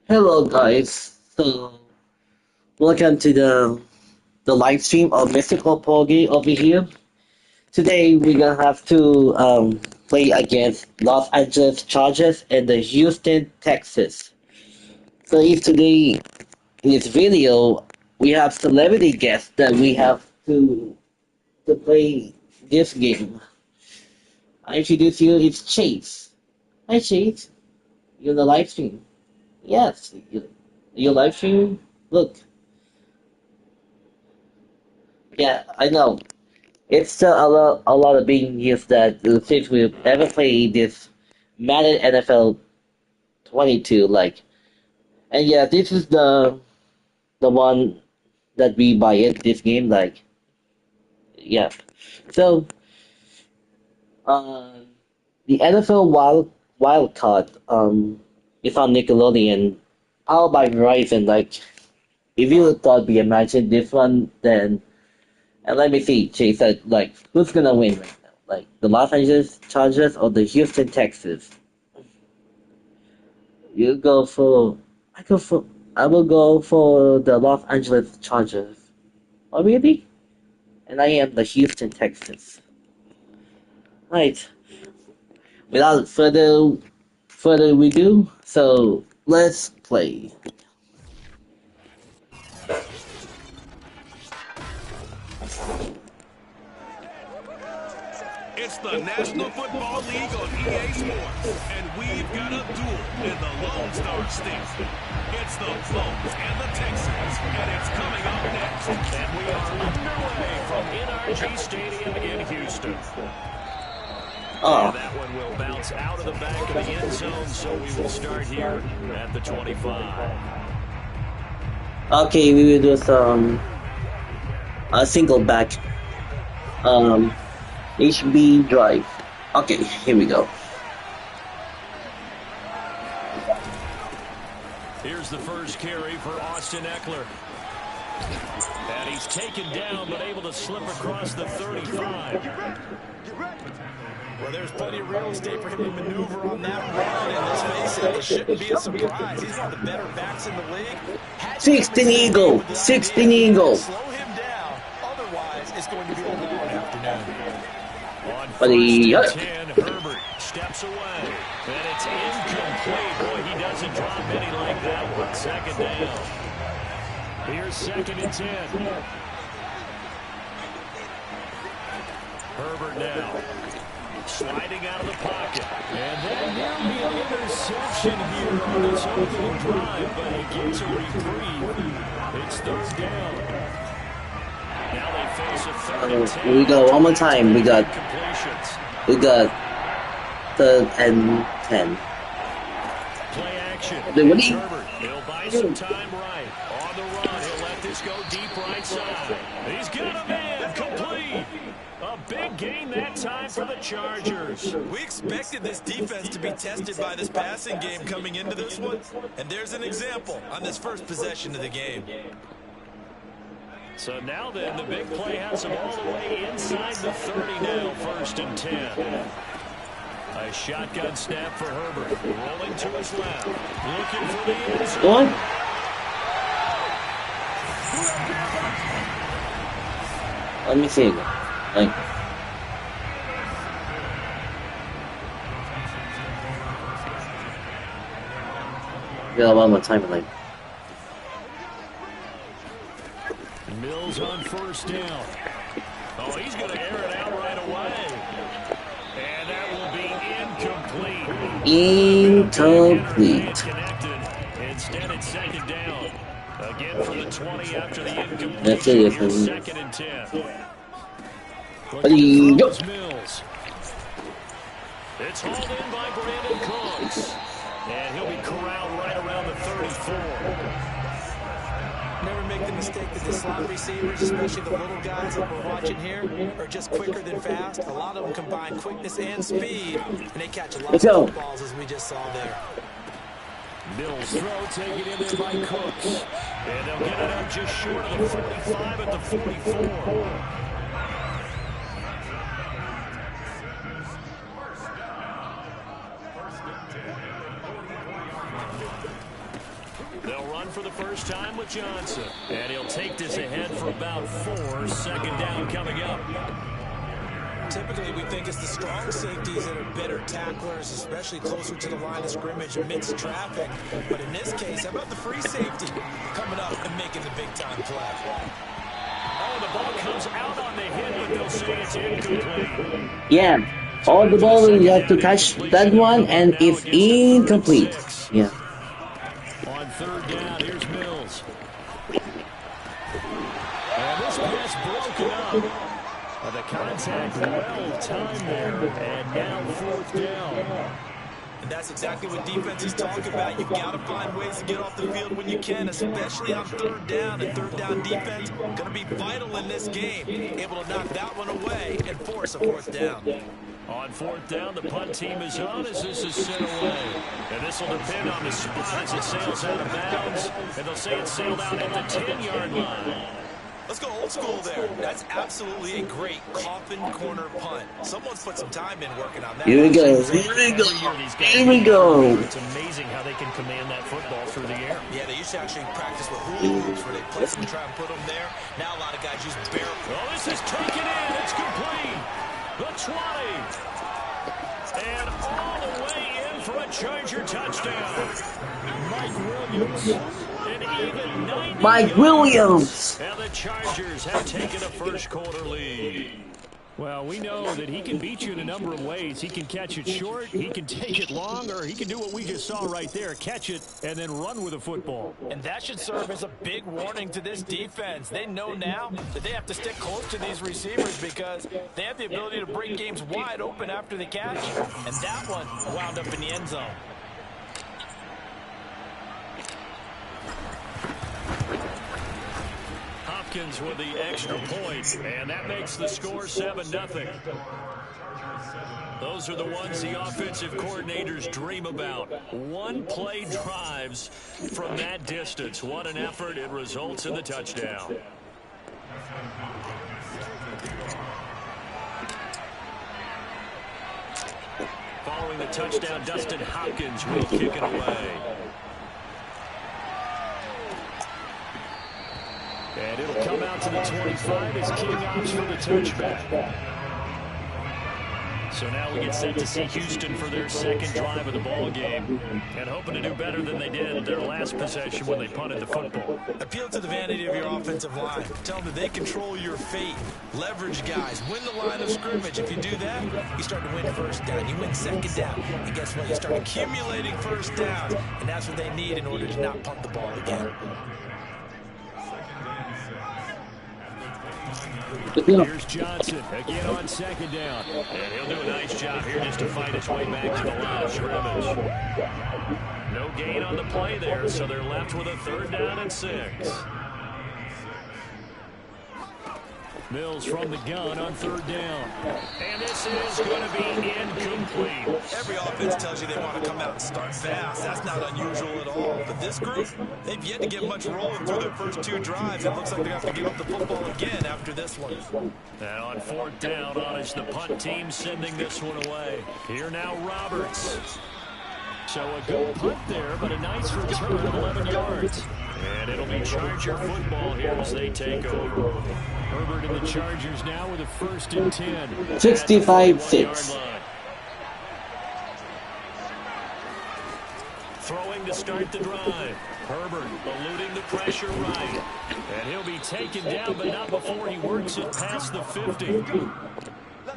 Hello guys, so welcome to the live stream of Mystical Pogi over here. Today we're gonna have to play against Los Angeles Chargers and the Houston Texans. So if today in this video we have celebrity guests that we have to play this game. I introduce you, it's Chase. Hi Chase, you're in the live stream. Yes, you live stream. Look, yeah, I know. It's still a lot of being used that since we've ever played this Madden NFL 22, like, and yeah, this is the one that we buy it this game, like, yeah. So, uh, the NFL Wildcard is on Nickelodeon, powered by Verizon. Like, if you thought we imagined this one, then and let me see, Chase said, like, who's gonna win right now? Like, the Los Angeles Chargers or the Houston Texans? You go for, I will go for the Los Angeles Chargers. Oh, really? And I am the Houston Texans. Right. Without further ado, so let's play. It's the National Football League on EA Sports, and we've got a duel in the Lone Star State. It's the Vols and the Texans, and it's coming up next. And we are underway from NRG Stadium in Houston. Oh. And that one will bounce out of the back of the end zone, so we will start here at the 25. Okay, we will do some a single back HB drive. Okay, here we go. Here's the first carry for Austin Eckler. And he's taken down, but able to slip across the 35. Well, there's plenty of real estate for him to maneuver on that run, and let's face it, it shouldn't be a surprise. He's one of the better backs in the league. 16 Eagle, 16 Eagle. Slow him down, otherwise it's going to be a long afternoon. On first and 10, Herbert steps away, and it's incomplete. Boy, he doesn't drop any like that one. Second down. Here's second and 10. Herbert now. Sliding out of the pocket. And then nearly an interception here on this opening drive, but he gets a reprieve. It's third down. Now they face a third and 10. We go one more time. We got third and 10. Play action. What Herbert. He'll buy some time right. On the run, he'll let this go deep right side. He's got a man complete. A big gain that time for the Chargers. We expected this defense to be tested by this passing game coming into this one, and there's an example on this first possession of the game. So now then, the big play has him all the way inside the 30 now, first and 10. A shotgun snap for Herbert. Rolling to his left. Looking for the end zone. What? Let me see. Like, yeah, one more time, like. Mills on first down. Oh, he's going to air it out right away. And that will be incomplete. Incomplete. Connected. Instead, it's second down. Again from the 20 after the incomplete. That's it. Here's second and 10. Yo. Mills. It's hauled in by Brandon Cooks. And he'll be corralled right around the 34. never make the mistake that the slot receivers, especially the little guys that we're watching here, are just quicker than fast. A lot of them combine quickness and speed, and they catch a lot of footballs, as we just saw there. Mills throw taken in there by Cooks. And they'll get it up just short of the 45 at the 44. They'll run for the first time with Johnson. And he'll take this ahead for about 4. Second down coming up. Typically, we think it's the strong safeties that are better tacklers, especially closer to the line of scrimmage amidst traffic. But in this case, how about the free safety coming up and making the big-time play? Oh, the ball comes out on the hit, but they'll say it's incomplete. Yeah, all the ball, you have to catch that one, and it's incomplete. Yeah. On third down, here's Mills. And this pass broken up. The contact well timed there, and now fourth down. And that's exactly what defenses talk about. You've got to find ways to get off the field when you can, especially on third down. And third down defense going to be vital in this game, able to knock that one away and force a fourth down. On fourth down, the punt team is on as this is sent away. And this will depend on the spot as it sails out of bounds. And they'll say it sailed out at the 10-yard line. Let's go old school there. That's absolutely a great coffin corner punt. Someone's put some time in working on that. Here we go. Here we go. Here we go. It's amazing how they can command that football through the air. Yeah, they used to actually practice with hula hoops where they place them and try and put them there. Now a lot of guys use barrel. Oh, this is taken in. It's complete. The 20. And all the way in for a Charger touchdown. Mike Williams. Mike Williams. And the Chargers have taken a first quarter lead. Well, we know that he can beat you in a number of ways. He can catch it short, he can take it long, or he can do what we just saw right there, catch it and then run with the football. And that should serve as a big warning to this defense. They know now that they have to stick close to these receivers because they have the ability to break games wide open after the catch. And that one wound up in the end zone. Hopkins with the extra point, and that makes the score 7-0. Those are the ones the offensive coordinators dream about. One-play drives from that distance. What an effort. It results in the touchdown. Following the touchdown, Dustin Hopkins will kick it away. And it'll come out to the 25 as King opts for the touchback. So now we get set to see Houston for their second drive of the ball game, and hoping to do better than they did their last possession when they punted the football. Appeal to the vanity of your offensive line. Tell them that they control your fate. Leverage guys. Win the line of scrimmage. If you do that, you start to win first down. You win second down. And guess what? You start accumulating first downs, and that's what they need in order to not punt the ball again. Here's Johnson again on second down. And he'll do a nice job here just to fight his way back to the line of scrimmage. No gain on the play there, so they're left with a third down and 6. Mills from the gun on third down. And this is going to be incomplete. Every offense tells you they want to come out and start fast. That's not unusual at all. But this group, they've yet to get much rolling through their first 2 drives. It looks like they have to give up the football again after this one. And on fourth down, on is the punt team sending this one away. Here now, Roberts. So a good punt there, but a nice return of 11 yards. And it'll be Charger football here as they take over. Herbert and the Chargers now with a 1st and 10. 65-6. Throwing to start the drive. Herbert eluding the pressure right. And he'll be taken down, but not before he works it past the 50.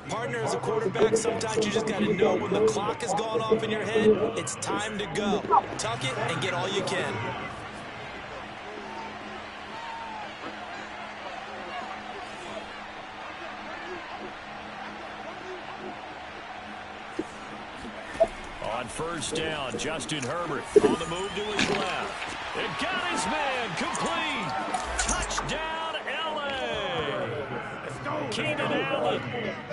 Partner, as a quarterback, sometimes you just got to know when the clock has gone off in your head, it's time to go. Tuck it and get all you can. On first down, Justin Herbert on the move to his left. And got his man complete. Keenan Allen,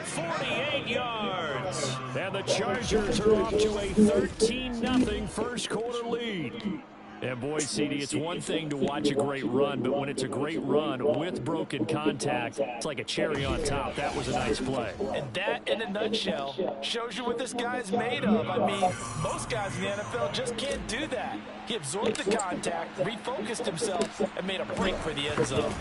48 yards. And the Chargers are off to a 13-0 first quarter lead. And boy, CD, it's one thing to watch a great run, but when it's a great run with broken contact, it's like a cherry on top. That was a nice play. And that, in a nutshell, shows you what this guy's made of. I mean, most guys in the NFL just can't do that. He absorbed the contact, refocused himself, and made a break for the end zone.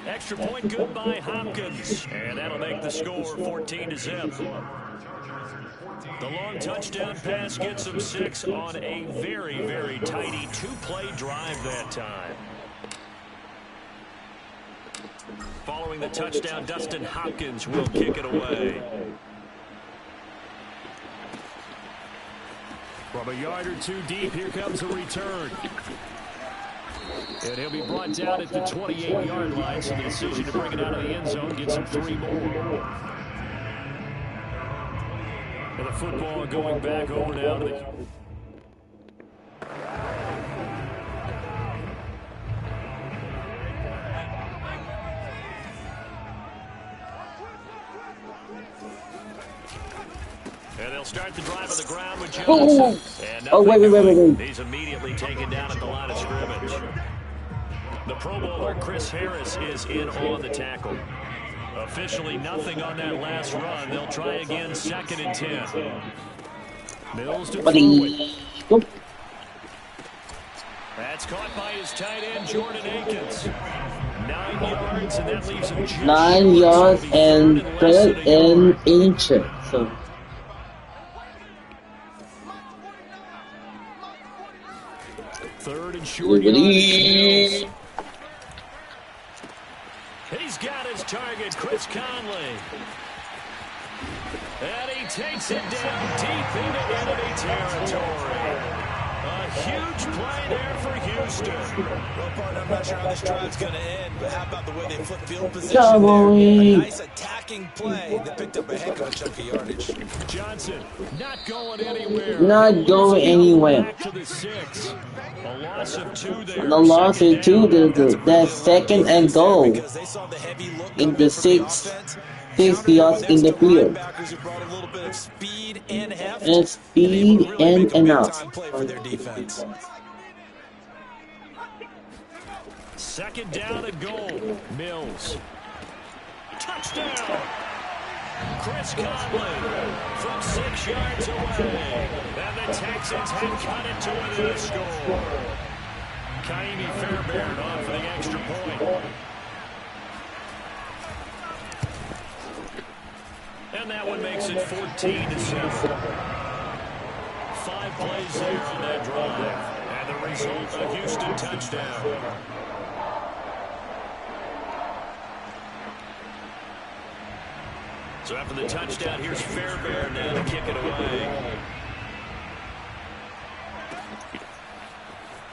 Extra point good by Hopkins. And that'll make the score 14-0. The long touchdown pass gets him 6 on a very, very tidy two-play drive that time. Following the touchdown, Dustin Hopkins will kick it away. From a yard or two deep, here comes a return. And he'll be brought down at the 28-yard line, so the decision to bring it out of the end zone gets him 3 more. And the football going back over now to the... And they'll start the drive on the ground with Johnson. Wait. He's immediately taken down at the line of scrimmage. The Pro Bowler, Chris Harris, is in on the tackle. Officially nothing on that last run. They'll try again, 2nd and 10. Mills to throw it. That's caught by his tight end, Jordan Akins. 9 yards, and that leaves him just 9 yards and 13 inches. So. Third and short yardage. He's got his target, Chris Conley. And he takes it down deep into enemy territory. A huge play there for Houston. Well, partner, I'm not sure how this drive's going to end, but how about the way they flip field position there? A nice attacking play that picked up a heck of a chunk of yardage. Johnson not going anywhere. Not going anywhere. Back to the 6. A loss of 2 there. The loss of 2, that 2nd and goal in the 6 yards in the field. And speed and enough. 2nd down and goal. Mills. Touchdown. Chris Conley from 6 yards away. And the Texans had cut it to within a score. Kaimi Fairbairn on for the extra point. And that one makes it 14-7. 5 plays there on that drive. And the result, a Houston touchdown. So after the touchdown, here's Fairbairn now to kick it away.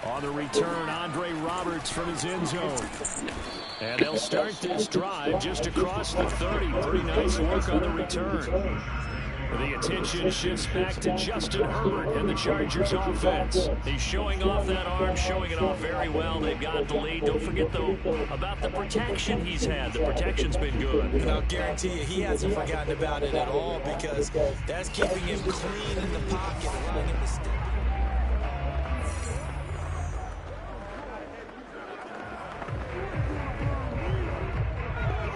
On the return, Andre Roberts from his end zone. And they'll start this drive just across the 30. Pretty nice work on the return. The attention shifts back to Justin Herbert and the Chargers offense. He's showing off that arm, showing it off very well. They've got the lead. Don't forget, though, about the protection he's had. The protection's been good. And I'll guarantee you he hasn't forgotten about it at all because that's keeping him clean in the pocket, allowing him to step.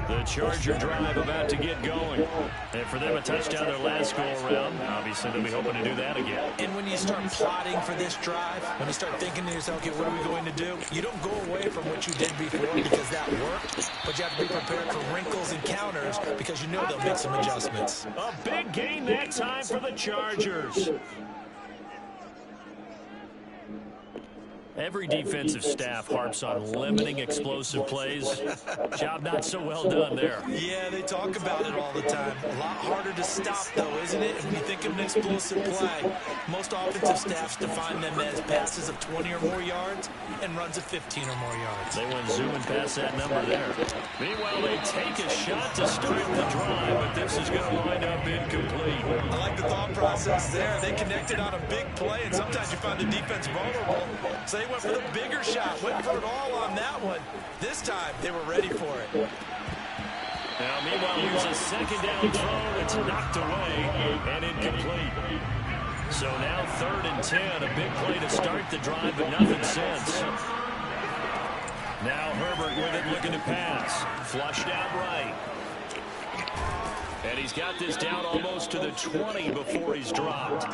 The Charger drive about to get going. And for them, a touchdown their last go-around. Obviously, they'll be hoping to do that again. And when you start plotting for this drive, when you start thinking to yourself, okay, what are we going to do? You don't go away from what you did before because that worked. But you have to be prepared for wrinkles and counters because you know they'll make some adjustments. A big gain that time for the Chargers. Every defensive staff harps on limiting explosive plays. Job not so well done there. Yeah, they talk about it all the time. A lot harder to stop, though, isn't it? When you think of an explosive play, most offensive staffs define them as passes of 20 or more yards and runs of 15 or more yards. They went zooming past that number there. Meanwhile, they take a shot to start the drive, but this is going to wind up incomplete. I like the thought process there. They connected on a big play, and sometimes you find the defense vulnerable. So they went for the bigger shot, went for it all on that one. This time, they were ready for it. Now, meanwhile, here's a second down throw that's knocked away and incomplete. So now 3rd and 10, a big play to start the drive, but nothing since. Now Herbert with it, looking to pass. Flushed out right. And he's got this down almost to the 20 before he's dropped.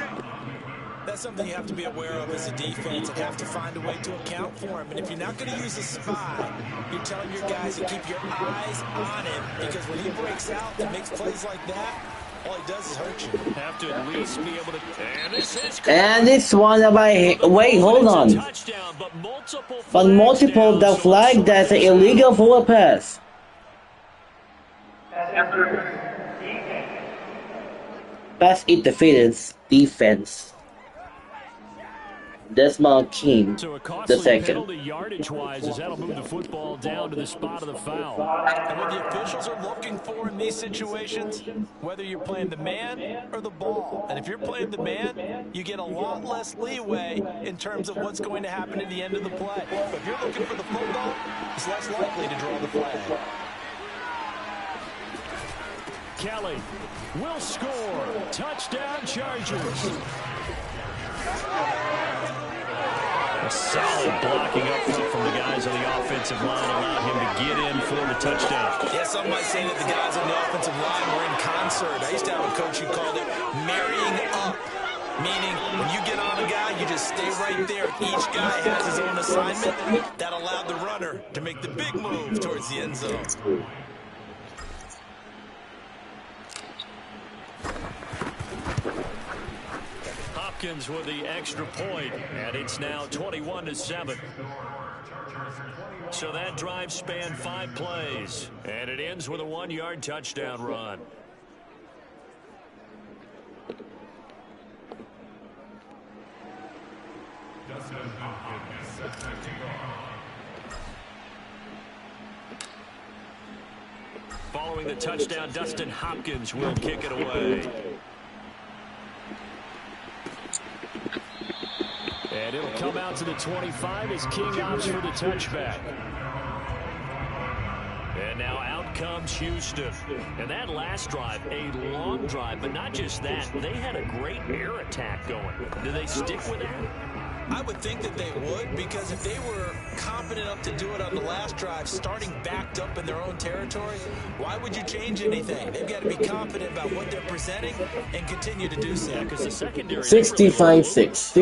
That's something you have to be aware of as a defense and have to find a way to account for him. And if you're not going to use a spy, you're telling your guys to keep your eyes on him, because when he breaks out and makes plays like that, all he does is hurt you. Have to at least be able to. And this one by wait, hold on. But multiple the flag that's illegal for a pass. Pass interference defense. Desmond King, so a the second. Penalty yardage-wise, as that'll move the football down to the spot of the foul. And what the officials are looking for in these situations, whether you're playing the man or the ball. And if you're playing the man, you get a lot less leeway in terms of what's going to happen at the end of the play. But if you're looking for the football, it's less likely to draw the flag. Kelly will score. Touchdown, Chargers. A solid blocking up front from the guys on the offensive line allowed him to get in for the touchdown. Yeah, some might say that the guys on the offensive line were in concert. I used to have a coach who called it marrying up, meaning when you get on a guy, you just stay right there. Each guy has his own assignment. That allowed the runner to make the big move towards the end zone. With the extra point, and it's now 21-7. So that drive spanned 5 plays, and it ends with a 1-yard touchdown run. Following the touchdown, Dustin Hopkins will kick it away. And it'll come out to the 25 as King opts for the touchback. And now out comes Houston. And that last drive, a long drive, but not just that. They had a great air attack going. Do they stick with that? I would think that they would, because if they were confident enough to do it on the last drive, starting backed up in their own territory, why would you change anything? They've got to be confident about what they're presenting and continue to do so. Because the secondary 65-6.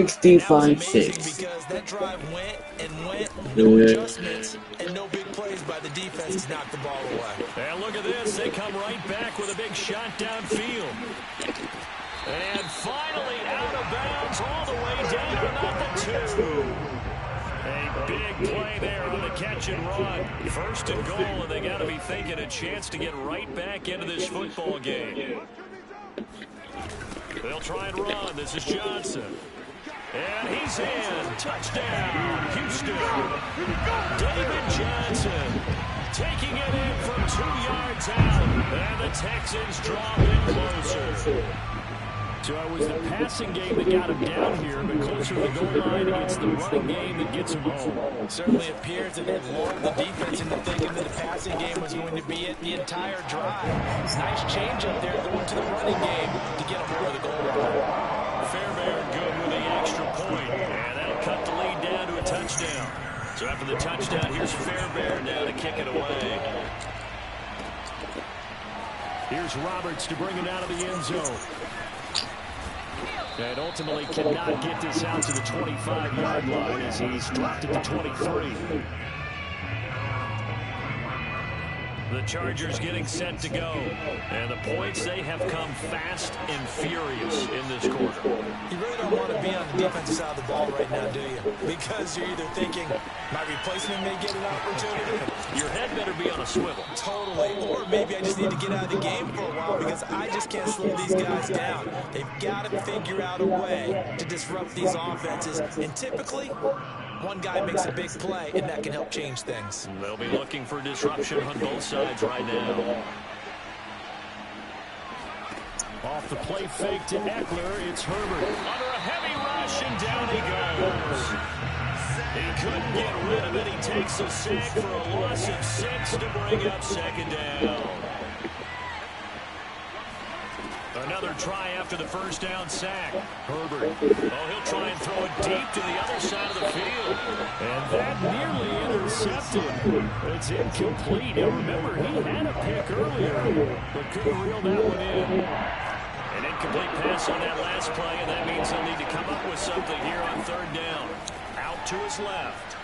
65-6. Because that drive went and went, no adjustments and no big plays by the defense to knock the ball away. And look at this. They come right back with a big shot downfield. And finally out of bounds all the way down at the 2. A big play there on the catch and run. 1st and goal, and they got to be thinking a chance to get right back into this football game. They'll try and run. This is Johnson. And he's in. Touchdown, Houston. David Johnson taking it in from 2 yards out. And the Texans draw in closer. So it was the passing game that got him down here, but closer to the goal line, it's the running game that gets him home. It certainly appears that they've lulled the defense into thinking that the passing game was going to be it the entire drive. Nice change up there going to the running game to get him over the goal line. Fairbairn good with the extra point, and that'll cut the lead down to a touchdown. So after the touchdown, here's Fairbairn down to kick it away. Here's Roberts to bring it out of the end zone. And ultimately cannot get this out to the 25-yard line as he's dropped at the 23. The Chargers getting set to go. And the points, they have come fast and furious in this quarter. You really don't want to be on the defensive side of the ball right now, do you? Because you're either thinking, my replacement may get an opportunity. Your head better be on a swivel. Totally. Or maybe I just need to get out of the game for a while because I just can't slow these guys down. They've got to figure out a way to disrupt these offenses. And typically, one guy makes a big play, and that can help change things. They'll be looking for disruption on both sides right now. Off the play fake to Eckler, it's Herbert. Under a heavy rush, and down he goes. He couldn't get rid of it. He takes a sack for a loss of 6 to bring up 2nd down. another try after the first down sack. Herbert. Oh, he'll try and throw it deep to the other side of the field. And that nearly intercepted. It's incomplete. Now, remember, he had a pick earlier, but couldn't reel that one in. An incomplete pass on that last play, and that means he'll need to come up with something here on third down. Out to his left.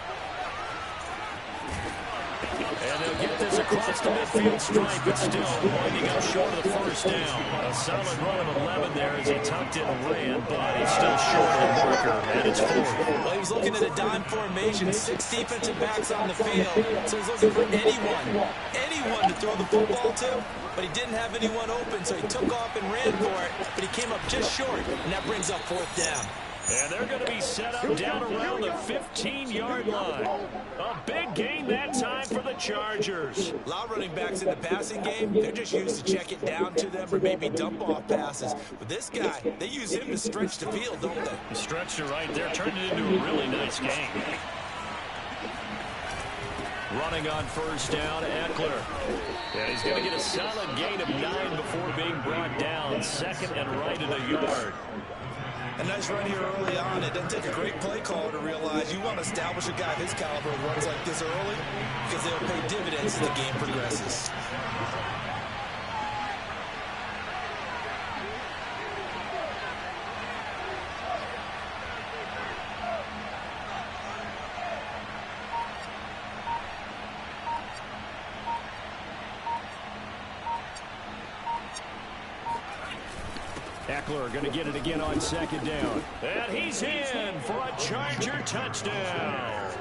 And they'll get this across the midfield stripe, but still winding up short of the first down. A solid run of 11 there as he tucked it and ran, but he's still short of the marker, and it's 4. Well, he was looking at a dime formation, 6 defensive backs on the field, so he's looking for anyone to throw the football to, but he didn't have anyone open, so he took off and ran for it, but he came up just short, and that brings up 4th down. And they're going to be set up down around the 15-yard line. A big gain that time for the Chargers. A lot of running backs in the passing game, they're just used to check it down to them or maybe dump off passes. But this guy, they use him to stretch the field, don't they? Stretched it right there, turned it into a really nice game. Running on first down, Eckler. And he's going to get a solid gain of 9 before being brought down. Second and right at a yard. A nice run here early on. It doesn't take a great play caller to realize you want to establish a guy of his caliber who runs like this early because they'll pay dividends as the game progresses. Eckler going to get it again on second down. And he's in for a Charger touchdown.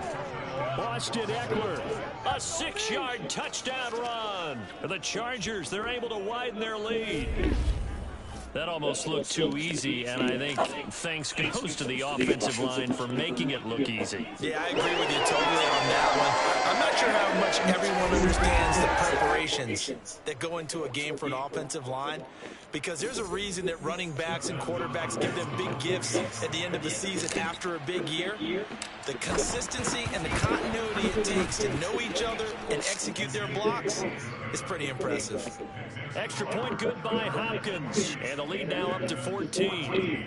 Austin Eckler, a 6-yard touchdown run. For the Chargers, they're able to widen their lead. That almost looked too easy, and I think thanks goes to the offensive line for making it look easy. Yeah, I agree with you totally on that one. I'm not sure how much everyone understands the preparations that go into a game for an offensive line, because there's a reason that running backs and quarterbacks give them big gifts at the end of the season after a big year. The consistency and the continuity it takes to know each other and execute their blocks is pretty impressive. Extra point good by Hopkins, and the lead now up to 14.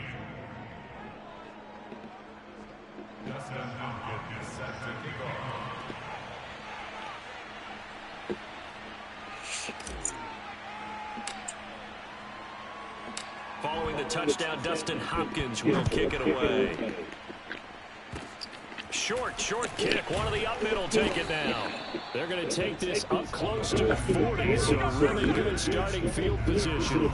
Following the touchdown, Dustin Hopkins will kick it away. Short kick. One of the up middle take it down. They're going to take this up close to 40, so really good starting field position.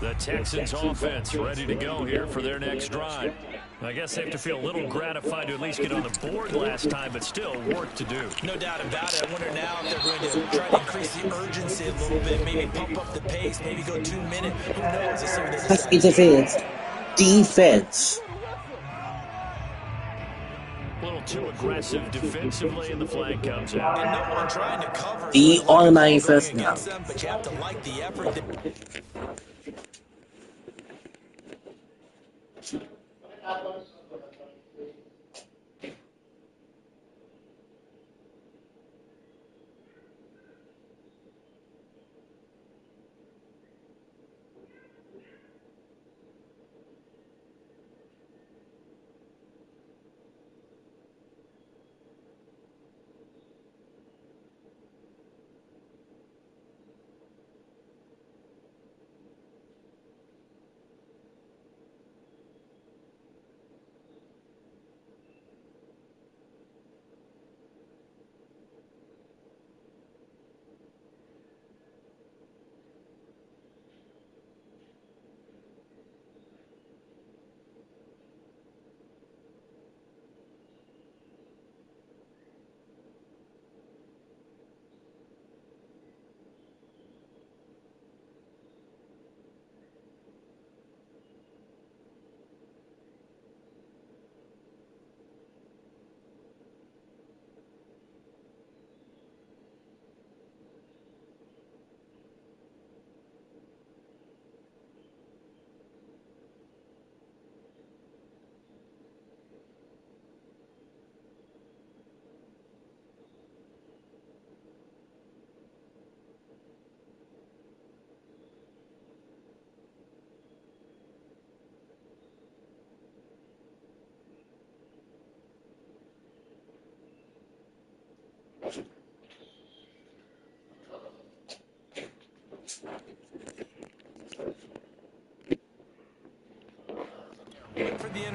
The Texans offense ready to go here for their next drive. I guess they have to feel a little gratified to at least get on the board last time, but still work to do. No doubt about it. I wonder now if they're going to try to increase the urgency a little bit, maybe pump up the pace, maybe go 2 minutes. Who knows? Pass interference. Defense. A little too aggressive defensively, and the flag comes out. And no one trying to cover. The online first now. But you have to like the effort.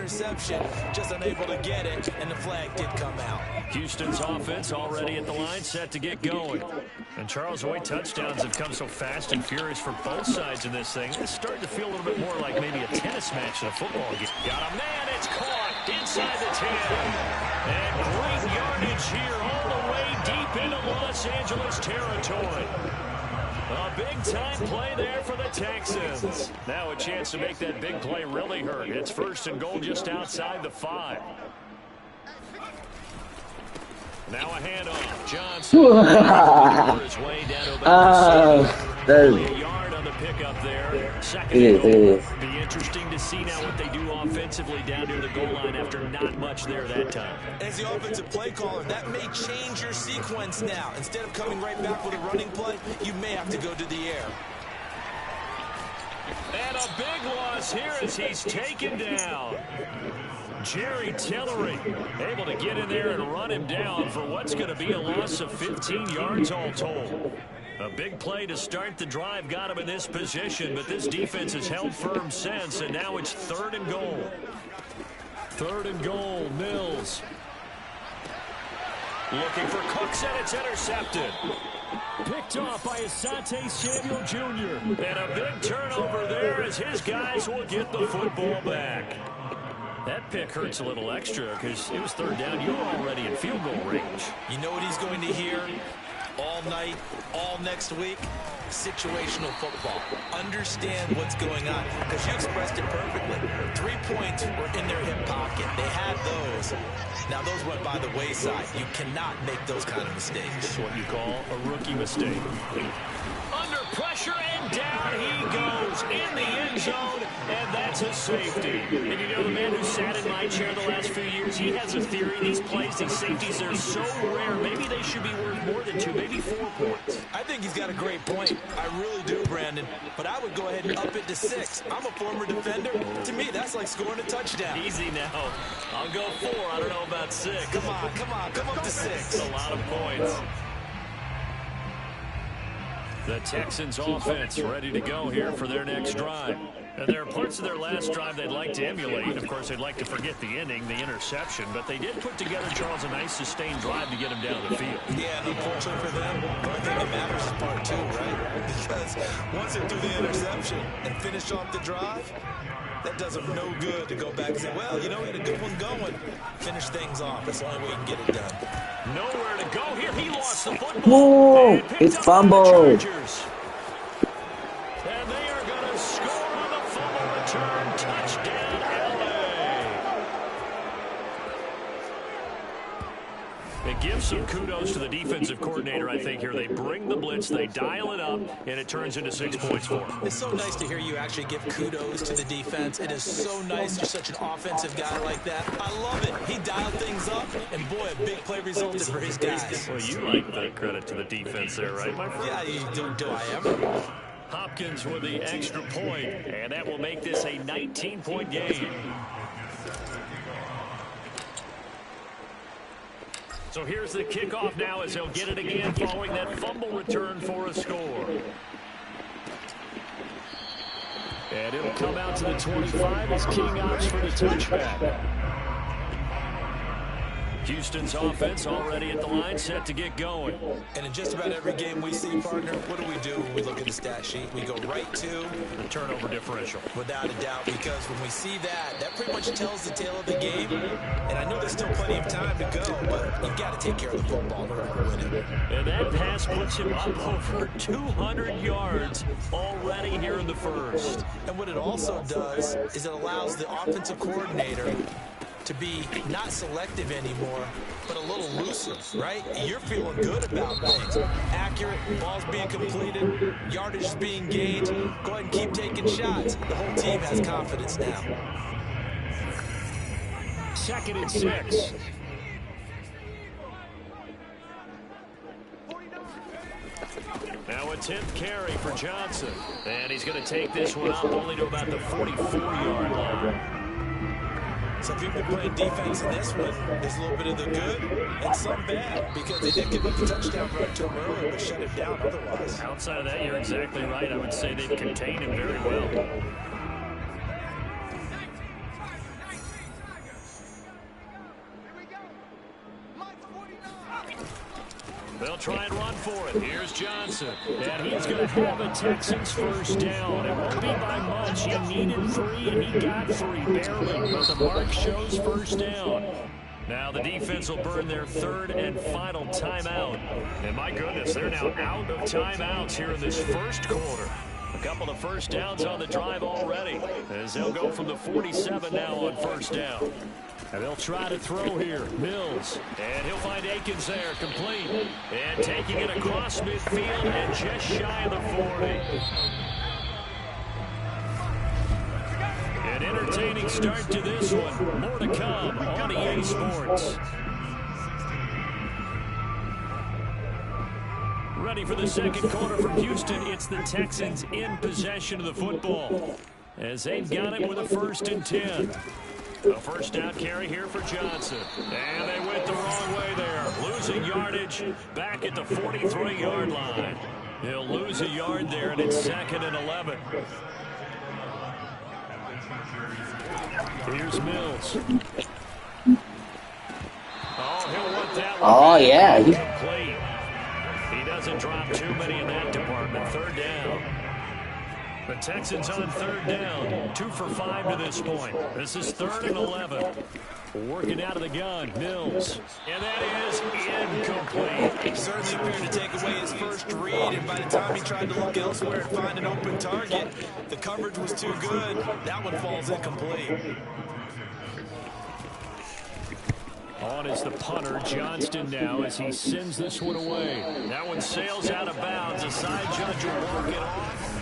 interception, just unable to get it, and the flag did come out. Houston's offense already at the line, set to get going. And Charles, the way touchdowns have come so fast and furious for both sides in this thing, it's starting to feel a little bit more like maybe a tennis match than a football game. Got a man, it's caught inside the 10. And great yardage here all the way deep into Los Angeles territory. A big-time play there for the Texans. Now a chance to make that big play really hurt. It's 1st and goal just outside the 5. Now a handoff. Johnson. His way down to about a yard on the pickup there. Second and goal. Be interesting to see now what they do offensively down near the goal line after not much there that time. As the offensive play caller, that may change your sequence now. Instead of coming right back with a running play, you may have to go to the air. And a big loss here as he's taken down. Jerry Tillery able to get in there and run him down for what's going to be a loss of 15 yards all told. A big play to start the drive got him in this position, but this defense has held firm since, and now it's 3rd and goal. 3rd and goal, Mills. Looking for Cooks, and it's intercepted. Picked off by Asante Samuel Jr. And a big turnover there as his guys will get the football back. That pick hurts a little extra because it was 3rd down. You were already in field goal range. You know what he's going to hear all night, all next week? Situational football. Understand what's going on, because you expressed it perfectly. 3 points were in their hip pocket. They had those. Now, those went by the wayside. You cannot make those kind of mistakes. It's what you call a rookie mistake. Under pressure, and down he goes in the end zone, and that's a safety. And you know, the man who sat in my chair the last few years, he has a theory. These plays, these safeties, are so rare. Maybe they should be worth more than 2, maybe 4 points. I think he's got a great point. I really do, Brandon. But I would go ahead and up it to 6. I'm a former defender. To me, that's like scoring a touchdown. Easy now. I'll go 4. I don't know about 6. Come on, come up to 6. That's a lot of points. The Texans offense ready to go here for their next drive. And there are parts of their last drive they'd like to emulate. Of course, they'd like to forget the ending, the interception, but they did put together, Charles, a nice sustained drive to get him down the field. Yeah, and unfortunately for them, the only thing that matters is part 2, right? Because once they threw the interception and finished off the drive, that does them no good to go back and say, well, you know, we had a good one going. Finish things off. That's the only way you can get it done. Nowhere to go here. He lost the football. Whoa, it's fumbled. And they are going to score on the fumble return. Touchdown, LA. It gives some kudos to the defensive coordinator, I think, here. They bring the blitz, they dial it up, and it turns into 6 points for them. It's so nice to hear you actually give kudos to the defense. It is so nice you're such an offensive guy like that. I love it. He dialed things up, and boy, a big play resulted for his guys. Well, you like the credit to the defense there, right, my friend? Yeah, do I ever? Hopkins with the extra point, and that will make this a 19-point game. So here's the kickoff now as he'll get it again following that fumble return for a score. And it'll come out to the 25 as King opts for the touchback. Houston's offense already at the line, set to get going. And in just about every game we see, partner, what do when we look at the stat sheet? We go right to the turnover differential. Without a doubt, because when we see that, that pretty much tells the tale of the game. And I know there's still plenty of time to go, but you've got to take care of the football in order to win it. And that pass puts him up over 200 yards already here in the first. And what it also does is it allows the offensive coordinator to be not selective anymore, but a little looser, right? You're feeling good about things. Accurate, balls being completed, yardage is being gained. Go ahead and keep taking shots. The whole team has confidence now. 2nd and 6. Now a 10th carry for Johnson. And he's going to take this one up only to about the 44-yard line. So if you've been playing defense in this one, there's a little bit of the good and some bad, because they did give up a touchdown run to him earlier, but shut him down otherwise. Outside of that, you're exactly right. I would say they've contained him very well. try and run for it. Here's Johnson. And he's going to have a Texans first down. It won't be by much. He needed 3, and he got 3, barely. But the mark shows first down. Now the defense will burn their 3rd and final timeout. And my goodness, they're now out of timeouts here in this first quarter. A couple of first downs on the drive already, as they'll go from the 47 now on first down. And they'll try to throw here. Mills. And he'll find Akins there, complete. And taking it across midfield and just shy of the 40. An entertaining start to this one. More to come on EA Sports. Ready for the second quarter from Houston. It's the Texans in possession of the football, as they've got it with a 1st and 10. A first down carry here for Johnson. And they went the wrong way there. Losing yardage back at the 43-yard line. He'll lose a yard there, and it's 2nd and 11. Here's Mills. Oh, he'll want that one. Oh, yeah. Complete. He doesn't drop too many in that department. 3rd down. The Texans on 3rd down. 2 for 5 to this point. This is 3rd and 11. Working out of the gun, Mills. And that is incomplete. He certainly appeared to take away his first read, and by the time he tried to look elsewhere and find an open target, the coverage was too good. That one falls incomplete. On is the punter, Johnston, now, as he sends this one away. That one sails out of bounds. A side judge will walk it off.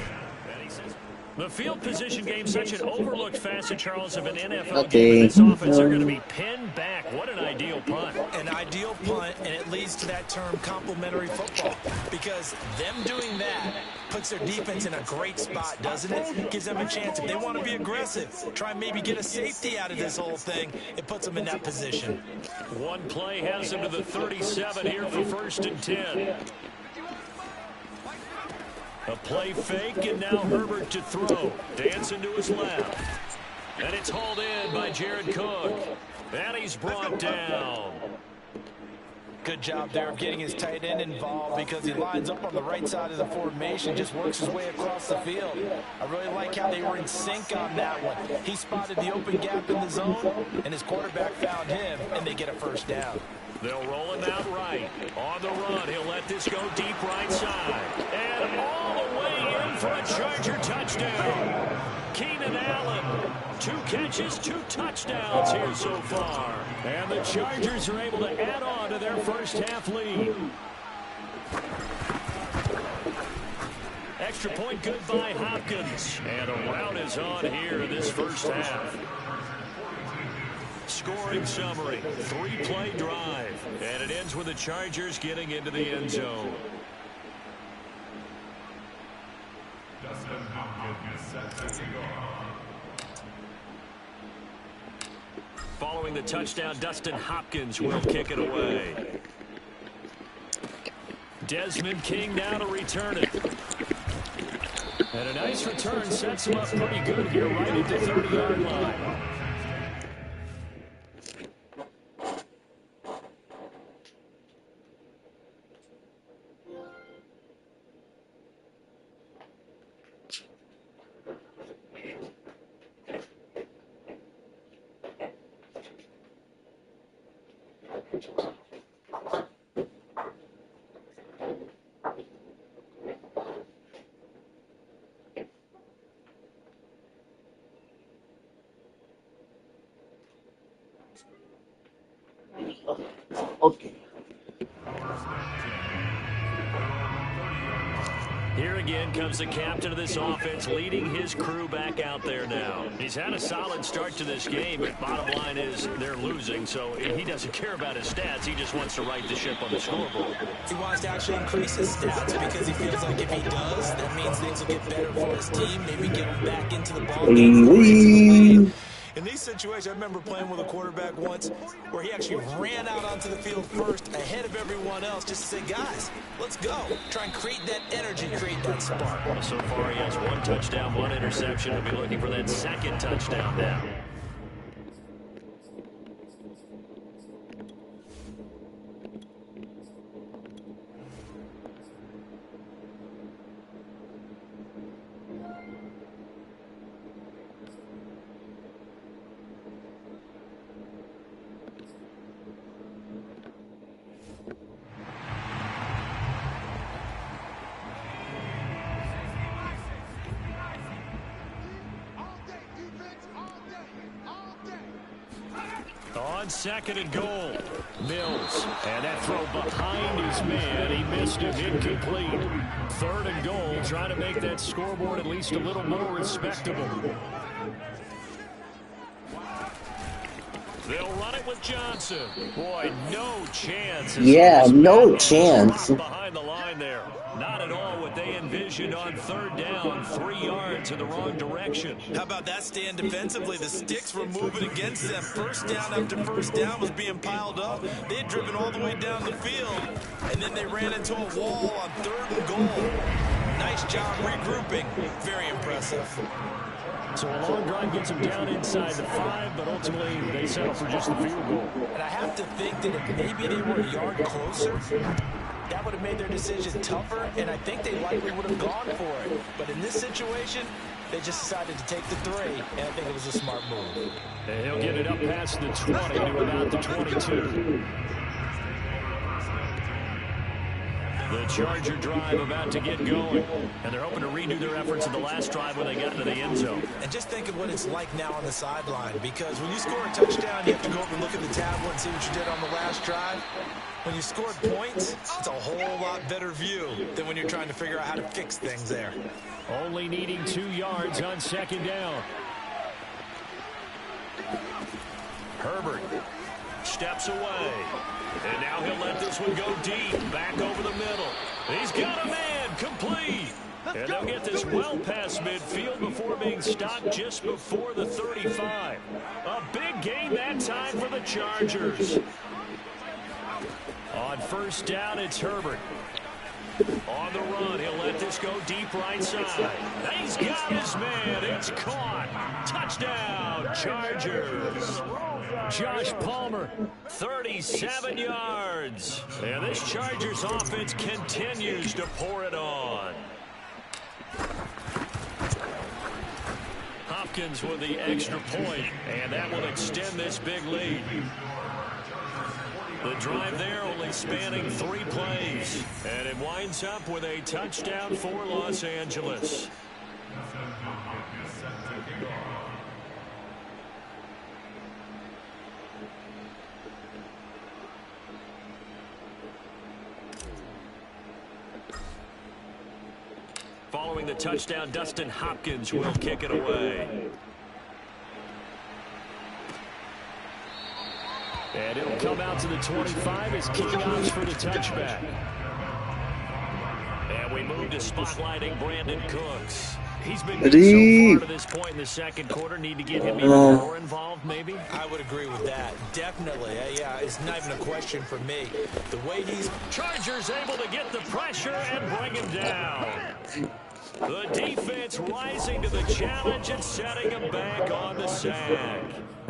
The field position game, such an overlooked facet, Charles, of an NFL game. This offense, they're going to be pinned back. What an ideal punt. An ideal punt, and it leads to that term complementary football, because them doing that puts their defense in a great spot, doesn't it? Gives them a chance. If they want to be aggressive, try and maybe get a safety out of this whole thing, it puts them in that position. One play has them to the 37 here for 1st and 10. A play fake, and now Herbert to throw. Dancing to his left. And it's hauled in by Jared Cook. And he's brought down. Good job there of getting his tight end involved, because he lines up on the right side of the formation, just works his way across the field. I really like how they were in sync on that one. He spotted the open gap in the zone, and his quarterback found him, and they get a first down. They'll roll him out right. On the run, he'll let this go deep right side. And all the way in for a Charger touchdown. Keenan Allen, 2 catches, 2 touchdowns here so far. And the Chargers are able to add on to their first half lead. Extra point good by Hopkins. And a rout is on here in this first half. Scoring summary, 3-play drive, and it ends with the Chargers getting into the end zone. Following the touchdown, Dustin Hopkins will kick it away. Desmond King now to return it. And a nice return sets him up pretty good here right at the 30-yard line. Okay. Here again comes the captain of this offense, leading his crew back out there now. He's had a solid start to this game, but bottom line is they're losing, so he doesn't care about his stats. He just wants to right the ship on the scoreboard. He wants to actually increase his stats, because he feels like if he does, that means things will get better for his team, maybe get him back into the ball game. In these situations, I remember playing with a quarterback once where he actually ran out onto the field first ahead of everyone else just to say, guys, let's go. Try and create that energy, create that spark. Well, so far he has 1 touchdown, 1 interception. He'll be looking for that 2nd touchdown now. On 2nd and goal, Mills. And that throw behind his man. He missed him, incomplete. 3rd and goal, trying to make that scoreboard at least a little more respectable. They'll run it with Johnson. Boy, no chance. Yeah, no chance. Behind the line there. Not at all what they envisioned on 3rd down. 3 yards in the wrong direction. How about that stand defensively? The sticks were moving against them. First down after first down was being piled up. They had driven all the way down the field, and then they ran into a wall on 3rd and goal. Nice job regrouping. Very impressive. So a long drive gets them down inside the 5, but ultimately they settle for just the field goal. And I have to think that if maybe they were a yard closer, that would have made their decision tougher, and I think they likely would have gone for it. But in this situation, they just decided to take the 3, and I think it was a smart move. And he'll get it up past the 20 to about the 22. The Charger drive about to get going. And they're hoping to redo their efforts in the last drive when they got into the end zone. And just think of what it's like now on the sideline, because when you score a touchdown, you have to go over and look at the tablet and see what you did on the last drive. When you scored points, it's a whole lot better view than when you're trying to figure out how to fix things there. Only needing 2 yards on 2nd down. Herbert steps away. And now he'll let this one go deep, back over the middle. He's got a man, complete. And they'll get this well past midfield before being stopped just before the 35. A big gain that time for the Chargers. On 1st down, it's Herbert. On the run, he'll let this go deep right side. He's got his man. It's caught. Touchdown, Chargers. Josh Palmer, 37 yards. And this Chargers offense continues to pour it on. Hopkins with the extra point, and that will extend this big lead. The drive there only spanning 3 plays, and it winds up with a touchdown for Los Angeles. Following the touchdown, Dustin Hopkins will kick it away. And it'll come out to the 25 as King opts for the touchback. And we move to spotlighting Brandon Cooks. He's been good so far to this point in the 2nd quarter. Need to get him even more involved, maybe? I would agree with that. Definitely. Yeah, it's not even a question for me. The way he's... Chargers able to get the pressure and bring him down. The defense rising to the challenge and setting him back on the sack.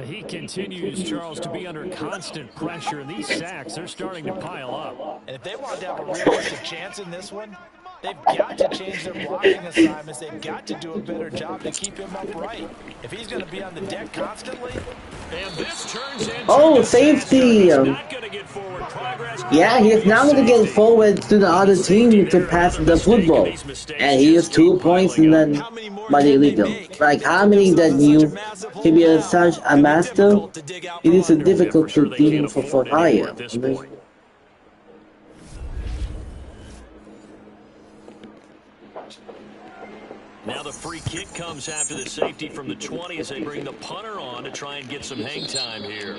He continues, Charles, to be under constant pressure, and these sacks, they're starting to pile up. And if they want to have a realistic chance in this one, they've got to change their blocking assignments. They've got to do a better job to keep him upright. If he's going to be on the deck constantly... And this turns into safety! Not going to get forward progress. Yeah, he's not going to get forward to the other team to pass the football. And he is 2 points and then but illegal. Like, how many that you can be such a master? It is a difficult thing for hire. Now the free kick comes after the safety from the 20 as they bring the punter on to try and get some hang time here.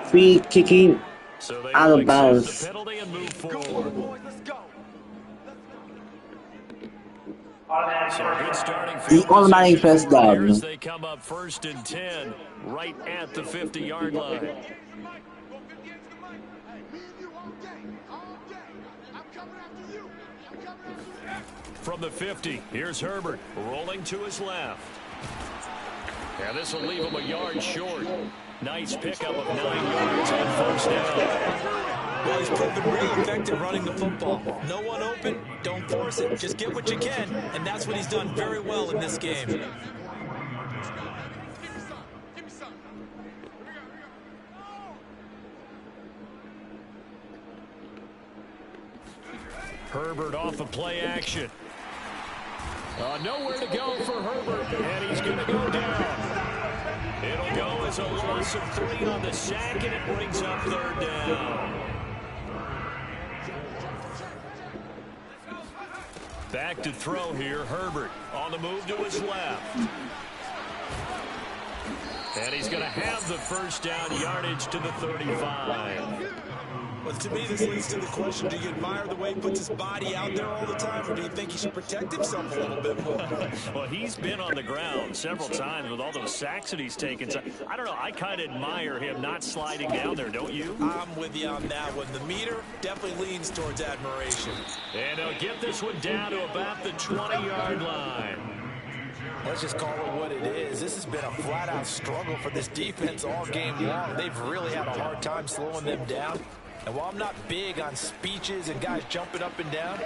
Free kicking out of bounds. The penalty and move forward. So good starting field automatic first down. They come up 1st and 10 right at the 50-yard line. From the 50, here's Herbert rolling to his left. And this will leave him a yard short. Nice pickup of 9 yards on 1st down. Well, he's proven real effective running the football. No one open, don't force it. Just get what you can, and that's what he's done very well in this game. Herbert off of play action. Nowhere to go for Herbert, and he's going to go down. It'll go as a loss of 3 on the sack, and it brings up 3rd down. Back to throw here, Herbert on the move to his left. And he's going to have the 1st down, yardage to the 35. Well, to me, this leads to the question, do you admire the way he puts his body out there all the time, or do you think he should protect himself a little bit more? Well, he's been on the ground several times with all those sacks that he's taken. So, I don't know. I kind of admire him not sliding down there, don't you? I'm with you on that one. The meter definitely leans towards admiration. And he'll get this one down to about the 20-yard line. Let's just call it what it is. This has been a flat-out struggle for this defense all game long. They've really had a hard time slowing them down. And while I'm not big on speeches and guys jumping up and down,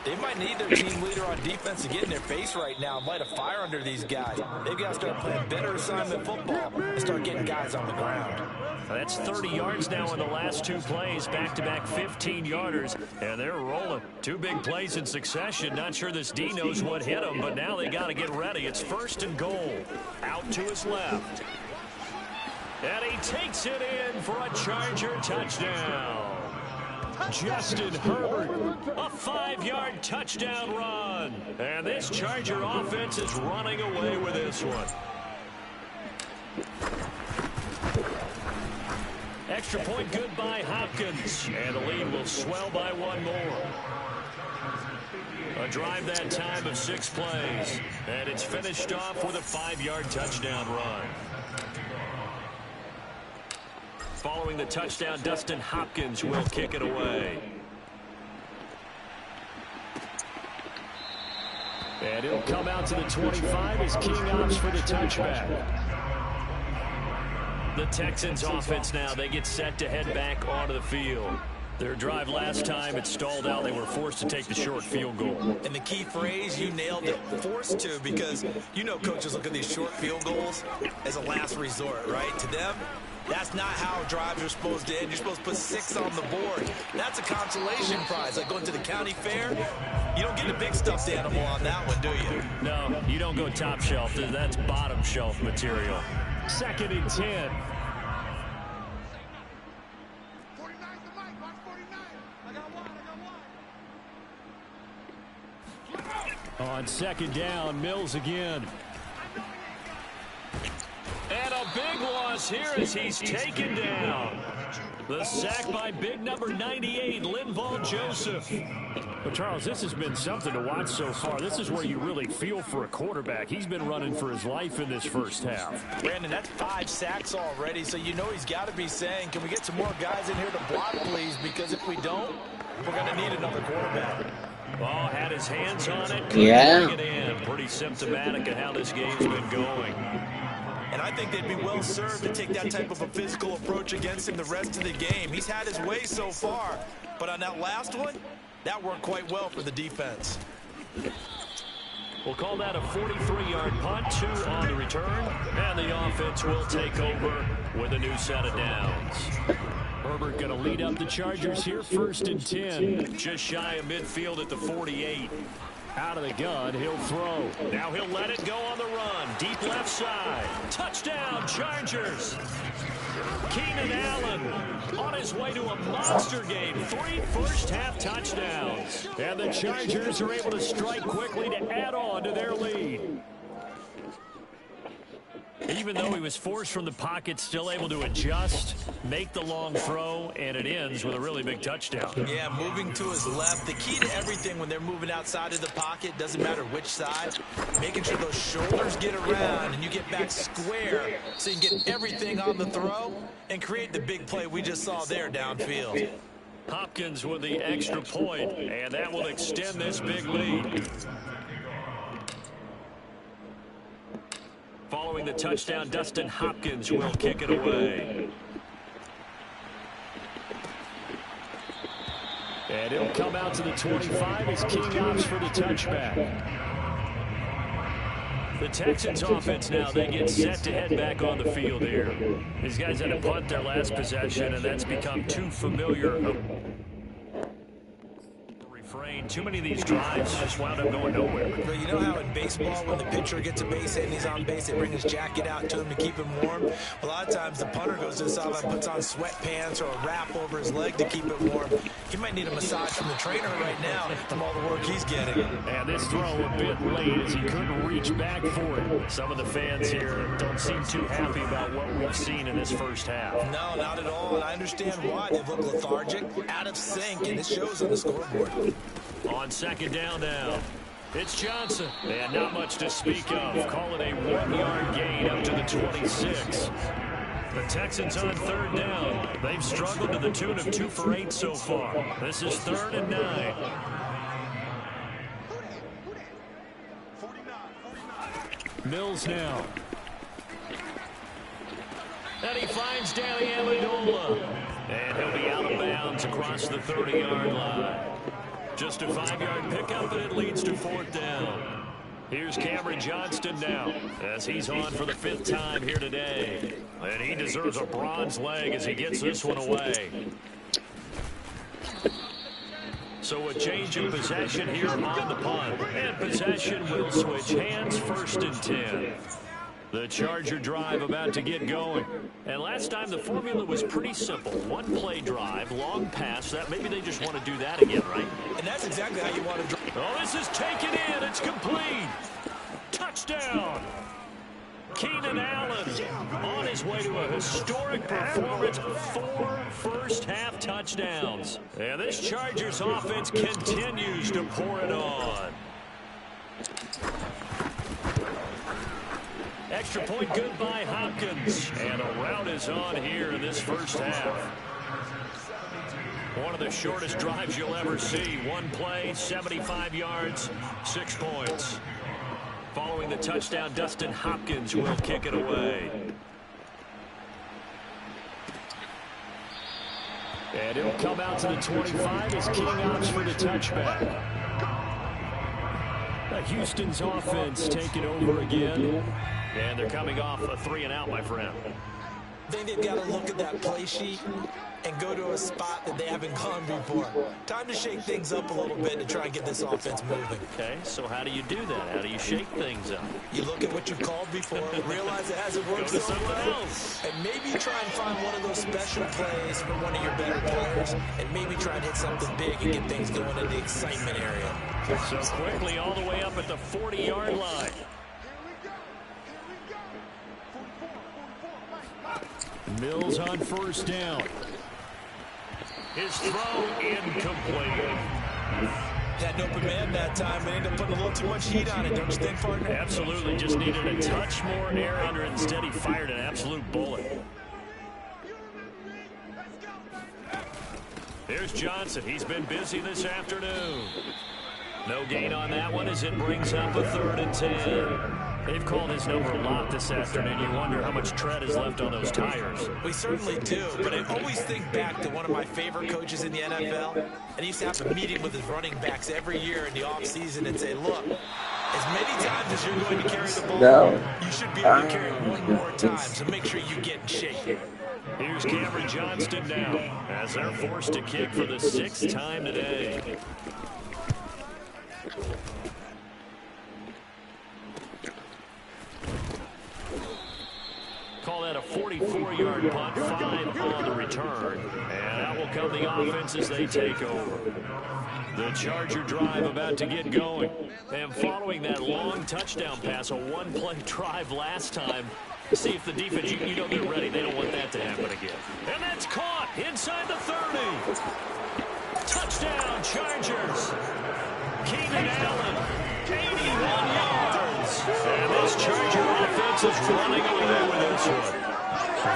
they might need their team leader on defense to get in their face right now and light a fire under these guys. They've got to start playing better assignment football and start getting guys on the ground. That's 30 yards now in the last 2 plays, back-to-back 15-yarders, and they're rolling. 2 big plays in succession. Not sure this D knows what hit them, but now they got to get ready. It's 1st and goal. Out to his left. And he takes it in for a Charger touchdown. Justin Herbert, a 5-yard touchdown run. And this Charger offense is running away with this one. Extra point good by Hopkins. And the lead will swell by 1 more. A drive that time of 6 plays. And it's finished off with a 5-yard touchdown run. Following the touchdown, Dustin Hopkins will kick it away. And it'll come out to the 25 as King opts for the touchback. The Texans offense now, they get set to head back onto the field. Their drive last time, it stalled out. They were forced to take the short field goal. And the key phrase, you nailed it, forced to, because you know coaches look at these short field goals as a last resort, right? To them, that's not how drives are supposed to end. You're supposed to put 6 on the board. That's a consolation prize. Like going to the county fair, you don't get a big stuffed animal on that one, do you? No, you don't go top shelf. That's bottom shelf material. 2nd and 10. On 2nd down, Mills again. And a big loss here as he's taken down. The sack by big number 98, Linval Joseph. But, Charles, this has been something to watch so far. This is where you really feel for a quarterback. He's been running for his life in this 1st half. Brandon, that's 5 sacks already, so you know he's got to be saying, can we get some more guys in here to block, please? Because if we don't, we're going to need another quarterback. Oh, had his hands on it. Yeah. Bring it in. Pretty symptomatic of how this game's been going. And I think they'd be well served to take that type of a physical approach against him the rest of the game. He's had his way so far, but on that last one, that worked quite well for the defense. We'll call that a 43-yard punt, 2 on the return, and the offense will take over with a new set of downs. Herbert going to lead up the Chargers here, 1st and 10. Just shy of midfield at the 48. Out of the gun, he'll throw. Now he'll let it go on the run. Deep left side. Touchdown, Chargers. Keenan Allen on his way to a monster game. 3 first-half touchdowns. And the Chargers are able to strike quickly to add on to their lead. Even though he was forced from the pocket, still able to adjust, make the long throw, and it ends with a really big touchdown. Yeah, moving to his left. The key to everything when they're moving outside of the pocket, doesn't matter which side, making sure those shoulders get around and you get back square so you can get everything on the throw and create the big play we just saw there downfield. Hopkins with the extra point, and that will extend this big lead. Following the touchdown, Dustin Hopkins will kick it away. And it'll come out to the 25 as King opts for the touchback. The Texans offense now, they get set to head back on the field here. These guys had to punt their last possession, and that's become too familiar. refrain. Too many of these drives just wound up going nowhere. But you know how in baseball, when the pitcher gets a base hit and he's on base, they bring his jacket out to him to keep him warm? Well, a lot of times the punter goes to the sideline, puts on sweatpants or a wrap over his leg to keep it warm. He might need a massage from the trainer right now from all the work he's getting. And this throw a bit late as he couldn't reach back for it. Some of the fans here don't seem too happy about what we've seen in this first half. No, not at all, and I understand why. They've looked lethargic, out of sync, and it shows on the scoreboard. On second down now, it's Johnson. And not much to speak of. Call it a 1-yard gain up to the 26. The Texans on third down. They've struggled to the tune of 2 for 8 so far. This is 3rd and 9. Mills now. And he finds Danny Amendola. And he'll be out of bounds across the 30-yard line. Just a 5-yard pickup, and it leads to 4th down. Here's Cameron Johnston now, as he's on for the 5th time here today. And he deserves a bronze leg as he gets this one away. So a change of possession here on the punt. And possession will switch hands, 1st and 10. The Charger drive about to get going. And last time the formula was pretty simple. 1-play drive, long pass. That maybe they just want to do that again, right? And that's exactly how you want to drive. Oh, this is taken in. It's complete. Touchdown. Keenan Allen on his way to a historic performance. 4 first-half touchdowns. And this Chargers offense continues to pour it on. Extra point good by Hopkins. And a rout is on here in this first half. One of the shortest drives you'll ever see. 1 play, 75 yards, 6 points. Following the touchdown, Dustin Hopkins will kick it away. And it'll come out to the 25 as King opts for the touchback. Houston's offense taking over again. And they're coming off a 3-and-out, my friend. I think they've got to look at that play sheet and go to a spot that they haven't gone before. Time to shake things up a little bit to try and get this offense moving. Okay, so how do you do that? How do you shake things up? You look at what you've called before, realize it hasn't worked so well, and maybe try and find one of those special plays from one of your better players, and maybe try and hit something big and get things going in the excitement area. So quickly all the way up at the 40-yard line. Mills on 1st down. His throw incomplete. Had an open man that time, but ended up putting a little too much heat on it, don't you think, partner? Absolutely, just needed a touch more air under it. Instead, he fired an absolute bullet. Here's Johnson. He's been busy this afternoon. No gain on that one as it brings up a 3rd and 10. They've called his number a lot this afternoon. You wonder how much tread is left on those tires. We certainly do, but I always think back to one of my favorite coaches in the NFL, and he used to have a meeting with his running backs every year in the offseason and say, look, as many times as you're going to carry the ball, you should be able to carry it one more time, so make sure you get in shape. Here's Cameron Johnston now as they're forced to kick for the 6th time today. Call that a 44-yard punt, 5 on the return. And that will come the offense as they take over. The Charger drive about to get going. And following that long touchdown pass, a 1-play drive last time. See if the defense, you don't get ready. They don't want that to happen again. And that's caught inside the 30. Touchdown, Chargers. Keenan Allen, 81 yards. And this Charger offense is running away with this one.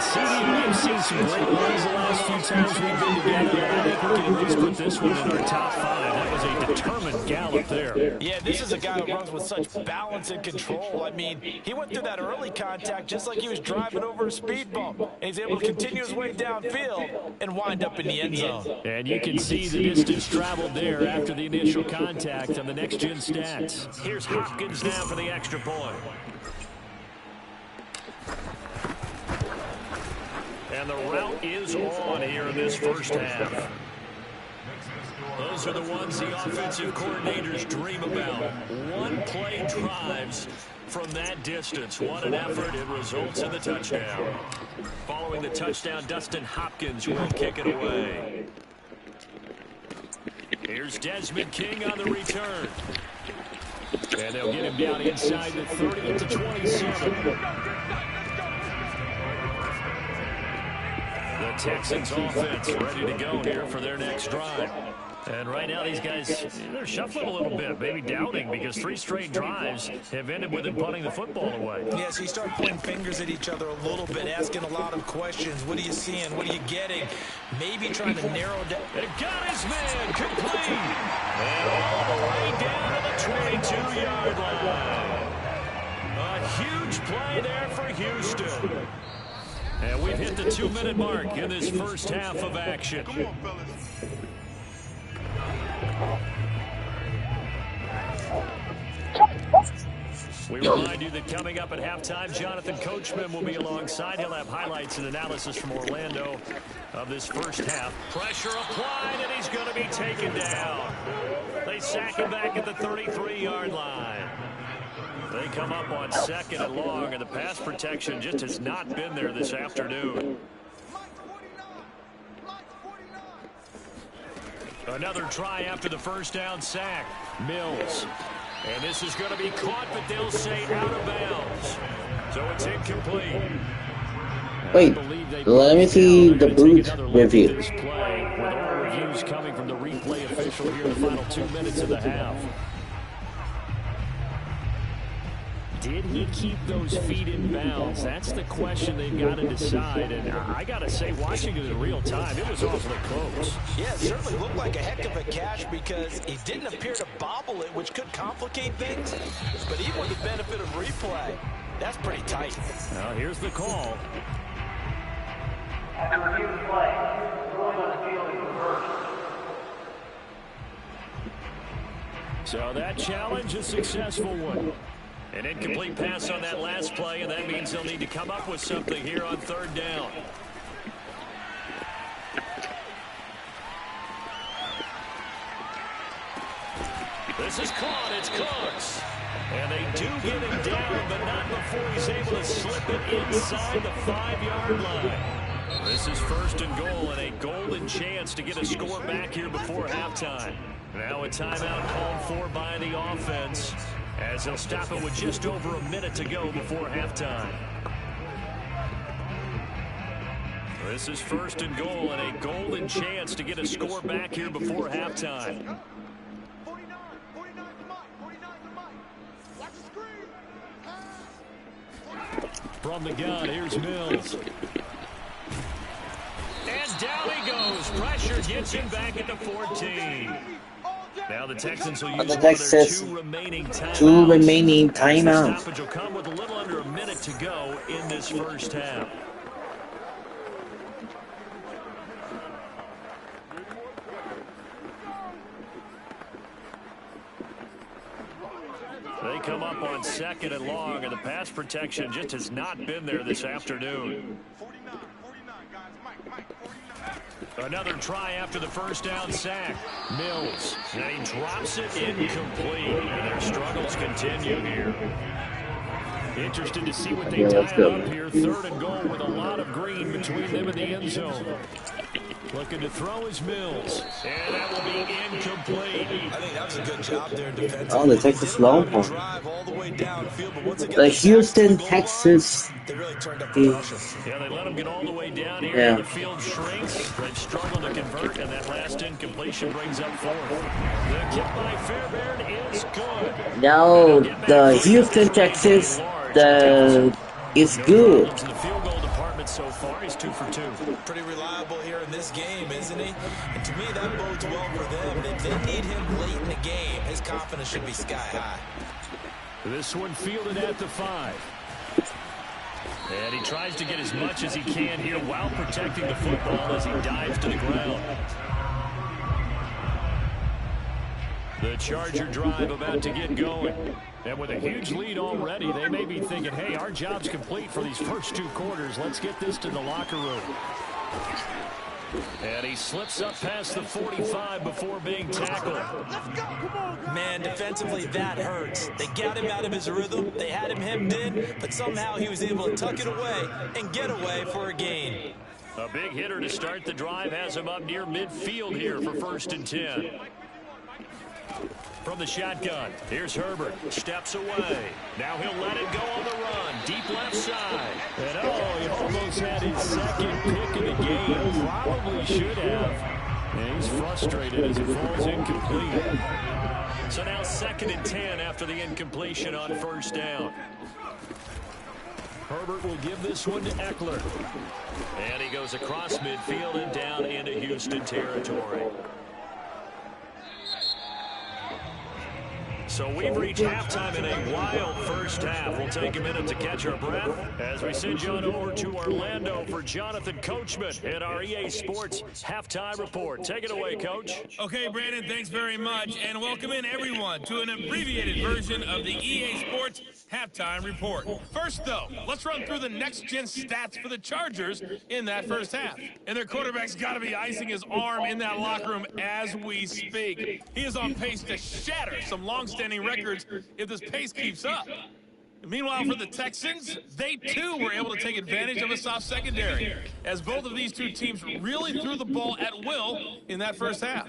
CD, we've seen some great runs the last few times we've been together. I think we can at least put this one in our top 5. That was a determined gallop there. Yeah, this is a guy who runs with such balance and control. I mean, he went through that early contact just like he was driving over a speed bump. And he's able to continue his way downfield and wind up in the end zone. And you can see the distance traveled there after the initial contact on the next-gen stats. Here's Hopkins now for the extra point. And the route is on here in this first half. Those are the ones the offensive coordinators dream about. One-play drives from that distance. What an effort. It results in the touchdown. Following the touchdown, Dustin Hopkins will kick it away. Here's Desmond King on the return. And they'll get him down inside the 30 at the 27. The Texans offense ready to go here for their next drive. And right now these guys, they're shuffling a little bit, maybe doubting, because 3 straight drives have ended with them punting the football away. Yeah, so you start pointing fingers at each other a little bit, asking a lot of questions. What are you seeing? What are you getting? Maybe trying to narrow down. They got his man complete. And all the way down to the 22-yard line. A huge play there for Houston. And we've hit the 2-minute mark in this first half of action. Come on, fellas. We remind you that coming up at halftime, Jonathan Coachman will be alongside. He'll have highlights and analysis from Orlando of this first half. Pressure applied, and he's going to be taken down. They sack him back at the 33-yard line. They come up on 2nd and long, and the pass protection just has not been there this afternoon. Another try after the first down sack. Mills. And this is going to be caught, but they'll say out of bounds. So it's incomplete. Wait, let me see the boot review. With all reviews coming from the replay official here in the final 2 minutes of the half. Did he keep those feet in bounds? That's the question they've got to decide. And I got to say, watching it in real time, it was awfully close. Yeah, it certainly looked like a heck of a catch because he didn't appear to bobble it, which could complicate things. But even with the benefit of replay, that's pretty tight. Now, here's the call. After review the play, ruling on the field is reversed. So that challenge, a successful one. An incomplete pass on that last play, and that means they'll need to come up with something here on 3rd down. This is caught. It's Cooks. And they do get him down, but not before he's able to slip it inside the 5-yard line. This is 1st and goal, and a golden chance to get a score back here before halftime. Now a timeout called for by the offense, as they'll stop it with just over a minute to go before halftime. This is 1st and goal, and a golden chance to get a score back here before halftime. From the gun, here's Mills. And down he goes. Pressure gets him back at the 14. Now the Texans will use their 2 remaining timeouts. 2 remaining timeouts. The stoppage will come with a little under a minute to go in this first half. They come up on 2nd and long, and the pass protection just has not been there this afternoon. Another try after the first down sack. Mills. And he drops it incomplete. And their struggles continue here. Interested to see what they dial up here. 3rd and goal with a lot of green between them and the end zone. Looking to throw is Mills. And that will be incomplete. I think that was a good job there defensively. Oh, the Texas long one. The Houston Texans. They really turned up the pressure. Yeah, they let them get all the way down here. Yeah. The field shrinks. They've struggled to convert, and that last incompletion brings up 4th. The kick by Fairbairn is good. No, the Houston Texans, is good. The field goal department so far is 2 for 2. Pretty reliable here in this game, isn't he? And to me, that bodes well for them. If they need him late in the game, his confidence should be sky high. This one fielded at the 5. And he tries to get as much as he can here while protecting the football as he dives to the ground. The Charger drive about to get going. And with a huge lead already, they may be thinking, hey, our job's complete for these first 2 quarters. Let's get this to the locker room. And he slips up past the 45 before being tackled. Man, defensively, that hurts. They got him out of his rhythm. They had him hemmed in, but somehow he was able to tuck it away and get away for a gain. A big hitter to start the drive has him up near midfield here for 1st and 10. From the shotgun, here's Herbert. Steps away. Now he'll let it go on the run. Deep left side. And oh, he almost had his second pick of the game. Probably should have. And he's frustrated as it falls incomplete. So now 2nd and 10 after the incompletion on 1st down. Herbert will give this one to Eckler. And he goes across midfield and down into Houston territory. So we've reached halftime in a wild first half. We'll take a minute to catch our breath as we send you on over to Orlando for Jonathan Coachman in our EA Sports Halftime Report. Take it away, Coach. Okay, Brandon, thanks very much, and welcome in everyone to an abbreviated version of the EA Sports Halftime Report. First, though, let's run through the next-gen stats for the Chargers in that first half. And their quarterback's got to be icing his arm in that locker room as we speak. He is on pace to shatter some long-standing records if this pace keeps up. Meanwhile, for the Texans, they too were able to take advantage of a soft secondary, as both of these two teams really threw the ball at will in that first half.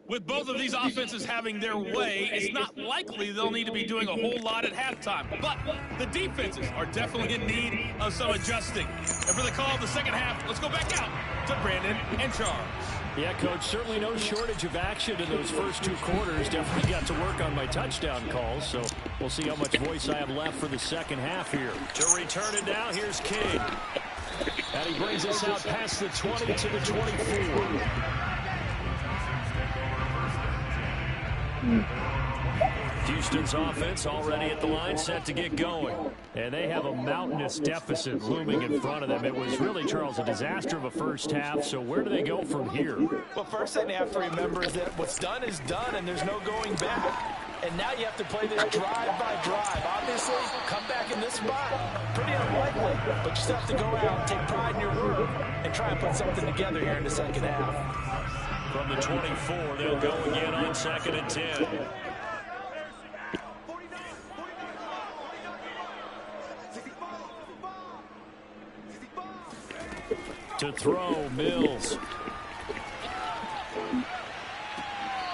With both of these offenses having their way, it's not likely they'll need to be doing a whole lot at halftime. But the defenses are definitely in need of some adjusting. And for the call of the second half, let's go back out to Brandon and Charles. Yeah, Coach, certainly no shortage of action in those first 2 quarters. Definitely got to work on my touchdown calls, so we'll see how much voice I have left for the second half here. To return it now, here's King. And he brings us out past the 20 to the 24. Houston's offense already at the line, set to get going. And they have a mountainous deficit looming in front of them. It was really, Charles, a disaster of a first half. So where do they go from here? Well, first thing they have to remember is that what's done is done, and there's no going back. And now you have to play this drive by drive. Obviously, come back in this spot, pretty unlikely. But you still have to go out and take pride in your work and try and put something together here in the second half. From the 24, they'll go again on 2nd and 10. To throw, Mills.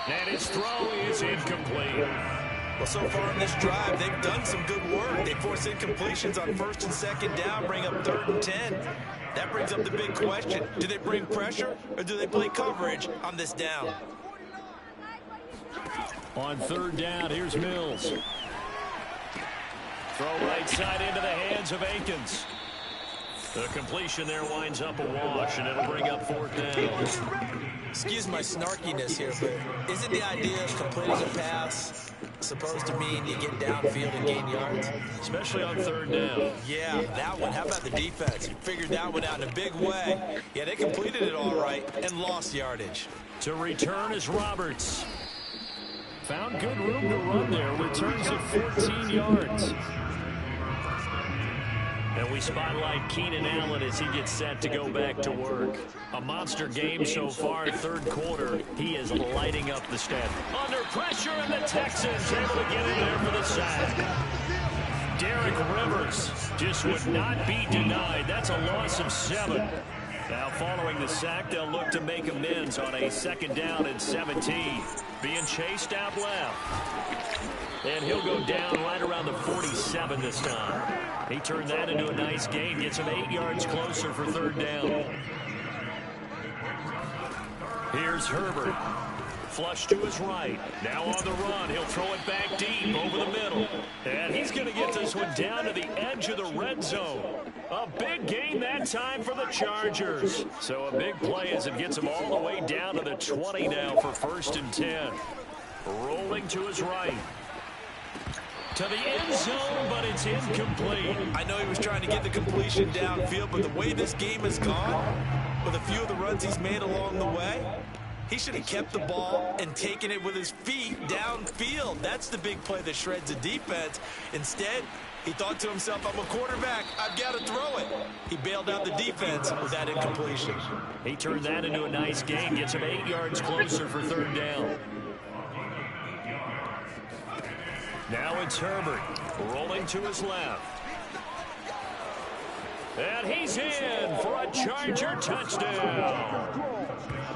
And his throw is incomplete. Well, so far in this drive, they've done some good work. They force incompletions on 1st and 2nd down, bring up 3rd and 10. That brings up the big question. Do they bring pressure or do they play coverage on this down? On 3rd down, here's Mills. Throw right side into the hands of Akins. The completion there winds up a wash, and it'll bring up 4th down. Excuse my snarkiness here, but isn't the idea of completing a pass supposed to mean you get downfield and gain yards? Especially on 3rd down. Yeah, that one. How about the defense? You figured that one out in a big way. Yeah, they completed it all right and lost yardage. To return is Roberts. Found good room to run there. Returns at 14 yards. And we spotlight Keenan Allen as he gets set to go back to work. A monster game so far, 3rd quarter. He is lighting up the stat. Under pressure, and the Texans able to get in there for the sack. Derek Rivers just would not be denied. That's a loss of 7. Now following the sack, they'll look to make amends on a 2nd down and 17. Being chased out left. And he'll go down right around the 47 this time. He turned that into a nice gain. Gets him 8 yards closer for 3rd down. Here's Herbert. Flush to his right. Now on the run. He'll throw it back deep over the middle. And he's going to get this one down to the edge of the red zone. A big gain that time for the Chargers. So a big play as it gets him all the way down to the 20 now for 1st and 10. Rolling to his right. To the end zone, but it's incomplete. I know he was trying to get the completion downfield, but the way this game has gone, with a few of the runs he's made along the way, he should have kept the ball and taken it with his feet downfield. That's the big play that shreds the defense. Instead, He thought to himself, I'm a quarterback. I've got to throw it. He bailed out the defense with that incompletion. He turned that into a nice gain, gets him 8 yards closer for third down. Now it's Herbert rolling to his left. And he's in for a Charger touchdown.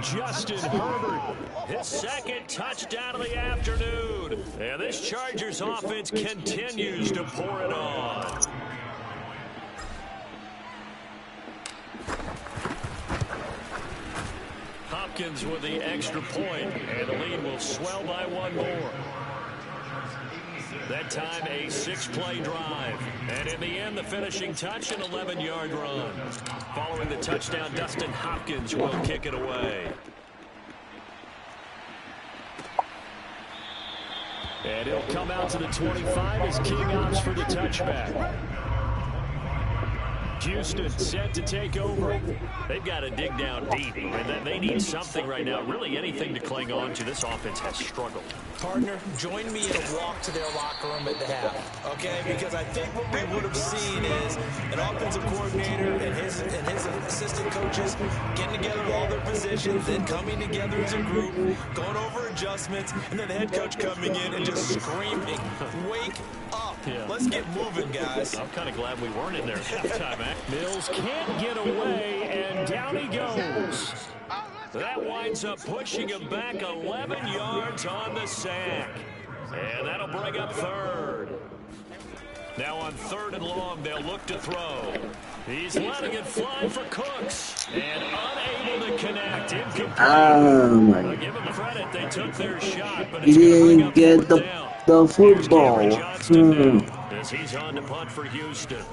Justin Herbert, his second touchdown of the afternoon. And this Chargers offense continues to pour it on. Hopkins with the extra point, and the lead will swell by one more. That time a 6-play drive. And in the end, the finishing touch, an 11-yard run. Following the touchdown, Dustin Hopkins will kick it away. And he'll come out to the 25 as King opts for the touchback. Houston set to take over. They've got to dig down deep, and they need something right now. Really anything to cling on to. This offense has struggled. Partner, join me in a walk to their locker room at the half, okay? Because I think what we would have seen is an offensive coordinator and his assistant coaches getting together with all their positions, then coming together as a group, going over adjustments, and then the head coach coming in and just screaming, wake up. Yeah. Let's get moving, guys. I'm kind of glad we weren't in there at halftime, man. Mills can't get away, and down he goes. That winds up pushing him back 11 yards on the sack. And that'll bring up third. Now on 3rd and long, they'll look to throw. He's letting it fly for Cooks. And unable to connect. Incomplete. My. Give him credit. They took their shot, but He it's going to bring didn't up get fourth down. the Here's football. Cameron Johnston now, as he's on to punt for Houston.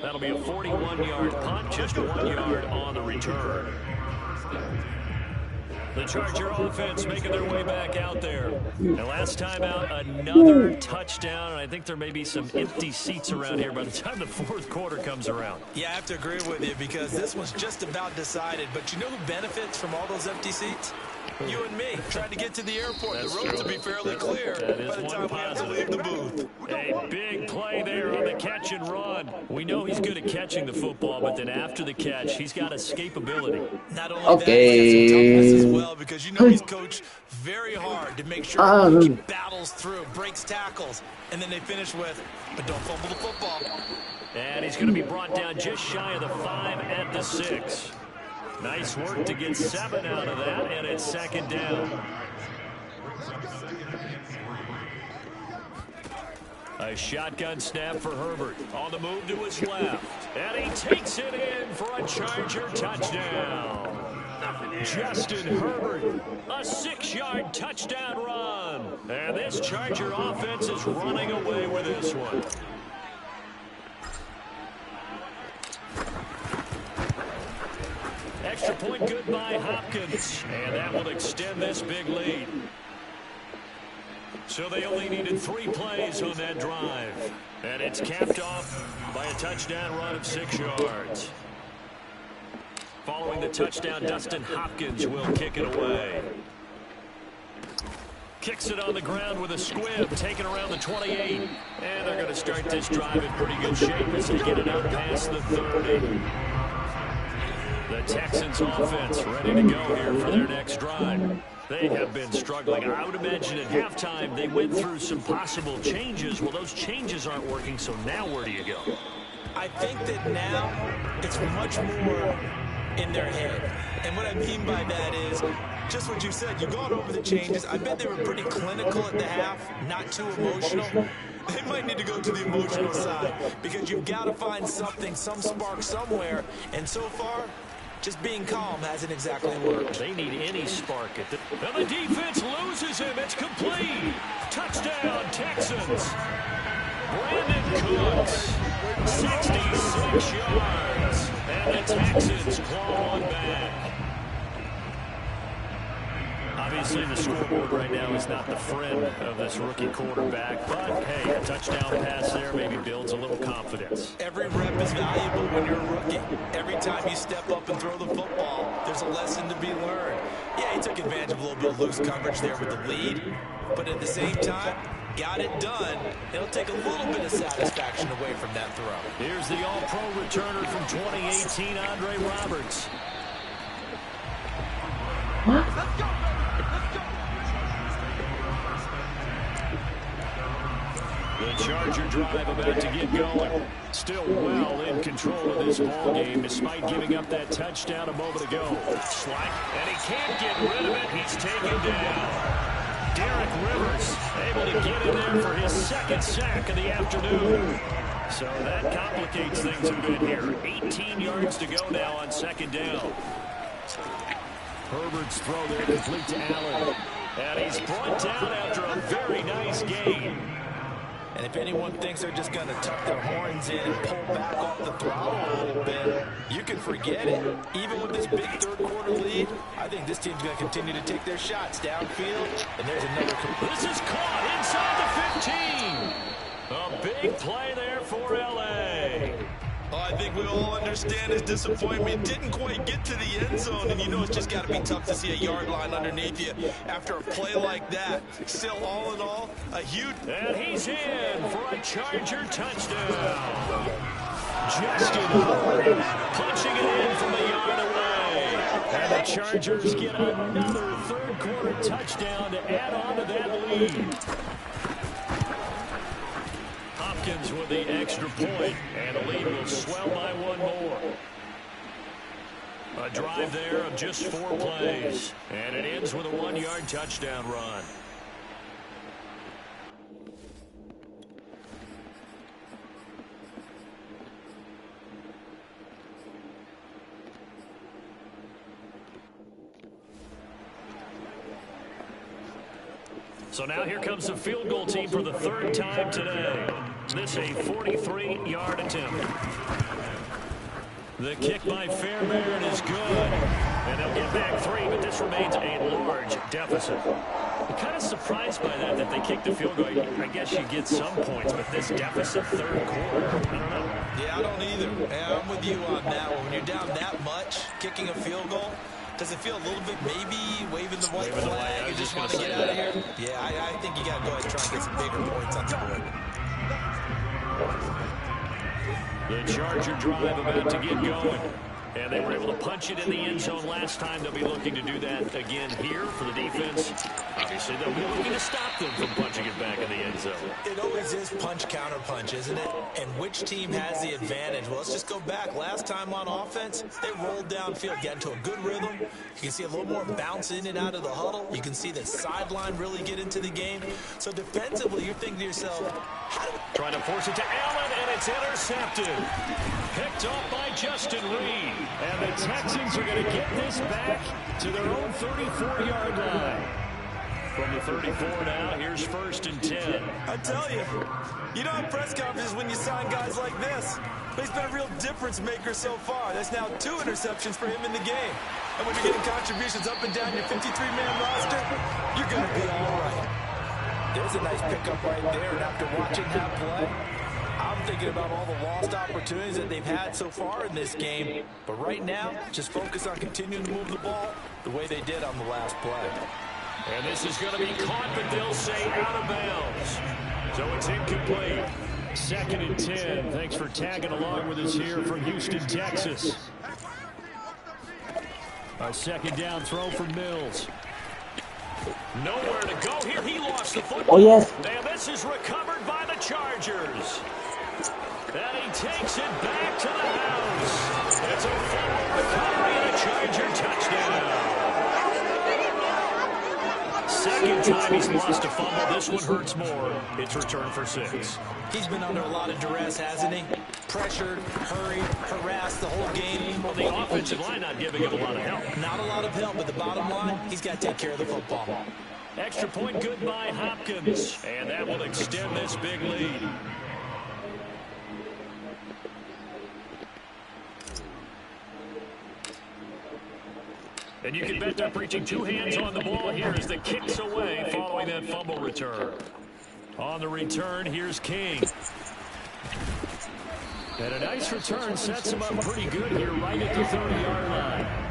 That'll be a 41-yard punt, just 1 yard on the return. The Charger offense making their way back out there. And last time out, another touchdown. And I think there may be some empty seats around here by the time the fourth quarter comes around. Yeah, I have to agree with you because this was just about decided. But you know who benefits from all those empty seats? You and me, trying to get to the airport. That's the roads true. will be fairly clear by the time we have to leave the booth. A big play there on the catch and run. We know he's good at catching the football, but then after the catch, he's got escapability. Not only that, he's got some toughness as well because you know he's coached very hard to make sure he battles through, breaks tackles, and then they finish with, but don't fumble the football. And he's going to be brought down just shy of the 5 at the 6. Nice work to get 7 out of that, and it's second down. A shotgun snap for Herbert. On the move to his left. And he takes it in for a Charger touchdown. Justin Herbert, a 6-yard touchdown run. And this Charger offense is running away with this one. Extra point good by Hopkins. And that will extend this big lead. So they only needed 3 plays on that drive. And it's capped off by a touchdown run of 6 yards. Following the touchdown, Dustin Hopkins will kick it away. Kicks it on the ground with a squib, taken around the 28. And they're going to start this drive in pretty good shape as they get it up past the 30. The Texans offense ready to go here for their next drive. They have been struggling. I would imagine at halftime they went through some possible changes. Well, those changes aren't working, so now where do you go? I think that now it's much more in their head. And what I mean by that is just what you said. You've gone over the changes. I bet they were pretty clinical at the half, not too emotional. They might need to go to the emotional side because you've got to find something, some spark somewhere. And so far, just being calm hasn't exactly worked. They need any spark at the... Now the defense loses him. It's complete. Touchdown, Texans. Brandon Cooks, 66 yards. And the Texans claw one back. Obviously, the scoreboard right now is not the friend of this rookie quarterback. But, hey, a touchdown pass there maybe builds a little confidence. Every rep is valuable when you're a rookie. Every time you step up and throw the football, there's a lesson to be learned. Yeah, he took advantage of a little bit of loose coverage there with the lead. But at the same time, got it done. It'll take a little bit of satisfaction away from that throw. Here's the all-pro returner from 2018, Andre Roberts. What? The Charger drive about to get going. Still well in control of this ball game despite giving up that touchdown a moment ago. Slack, and he can't get rid of it. He's taken down. Derek Rivers able to get in there for his 2nd sack of the afternoon. So that complicates things a bit here. 18 yards to go now on 2nd down. Herbert's throw there complete to Allen. And he's brought down after a very nice gain. And if anyone thinks they're just going to tuck their horns in and pull back off the throttle a little bit, you can forget it. Even with this big 3rd quarter lead, I think this team's going to continue to take their shots downfield. And there's another. This is caught inside the 15. A big play there for L.A. Oh, I think we all understand his disappointment. Didn't quite get to the end zone, and you know it's just got to be tough to see a yard line underneath you after a play like that. Still, all in all, a huge... And he's in for a Charger touchdown. Justin Herbert punching it in from a yard away. And the Chargers get another 3rd quarter touchdown to add on to that lead. Hopkins with the extra point, and the lead will swell by 1 more. A drive there of just 4 plays, and it ends with a 1-yard touchdown run. So now here comes the field goal team for the third time today. This a 43-yard attempt. The kick by Fairbairn is good. And they'll get back 3, but this remains a large deficit. I'm kind of surprised by that they kicked the field goal. I guess you get some points, but this deficit third quarter, I don't know. Yeah, I don't either. Yeah, I'm with you on that one. When you're down that much, kicking a field goal, does it feel a little bit maybe waving the white flag? You just want to get out of here? Yeah, I think you got to go ahead and try and get some bigger points on the board. The Charger drive about to get going. And they were able to punch it in the end zone last time. They'll be looking to do that again here for the defense. Obviously, they'll be looking to stop them from punching it back in the end zone. It always is punch-counter-punch, isn't it? And which team has the advantage? Well, let's just go back. Last time on offense, they rolled downfield, got into a good rhythm. You can see a little more bounce in and out of the huddle. You can see the sideline really get into the game. So defensively, you're thinking to yourself, trying to force it to Allen, and it's intercepted. Picked off by Justin Reed. And the Texans are going to get this back to their own 34-yard line. From the 34 now, here's 1st and 10. I tell you, you don't have press conferences when you sign guys like this. But he's been a real difference maker so far. There's now 2 interceptions for him in the game. And when you're getting contributions up and down your 53-man roster, you're going to be all right. There's a nice pickup right there. And after watching that play, I'm thinking about all the lost opportunities that they've had so far in this game. But right now, just focus on continuing to move the ball the way they did on the last play. And this is going to be caught, but they'll say out of bounds. So it's incomplete. 2nd and 10. Thanks for tagging along with us here from Houston, Texas. A 2nd down throw from Mills. Nowhere to go here. He lost the football. Oh, yes. And this is recovered by the Chargers. And he takes it back to the house. It's a fumble recovery and a Charger touchdown. 2nd time he's lost a fumble. This one hurts more. It's returned for 6. He's been under a lot of duress, hasn't he? Pressured, hurried, harassed the whole game. Well, the offensive line not giving him a lot of help. Not a lot of help, but the bottom line, he's got to take care of the football. Extra point good by Hopkins. And that will extend this big lead. And you can bet they're preaching 2 hands on the ball here as the kick's away following that fumble return. On the return, here's King. And a nice return sets him up pretty good here right at the 30-yard line.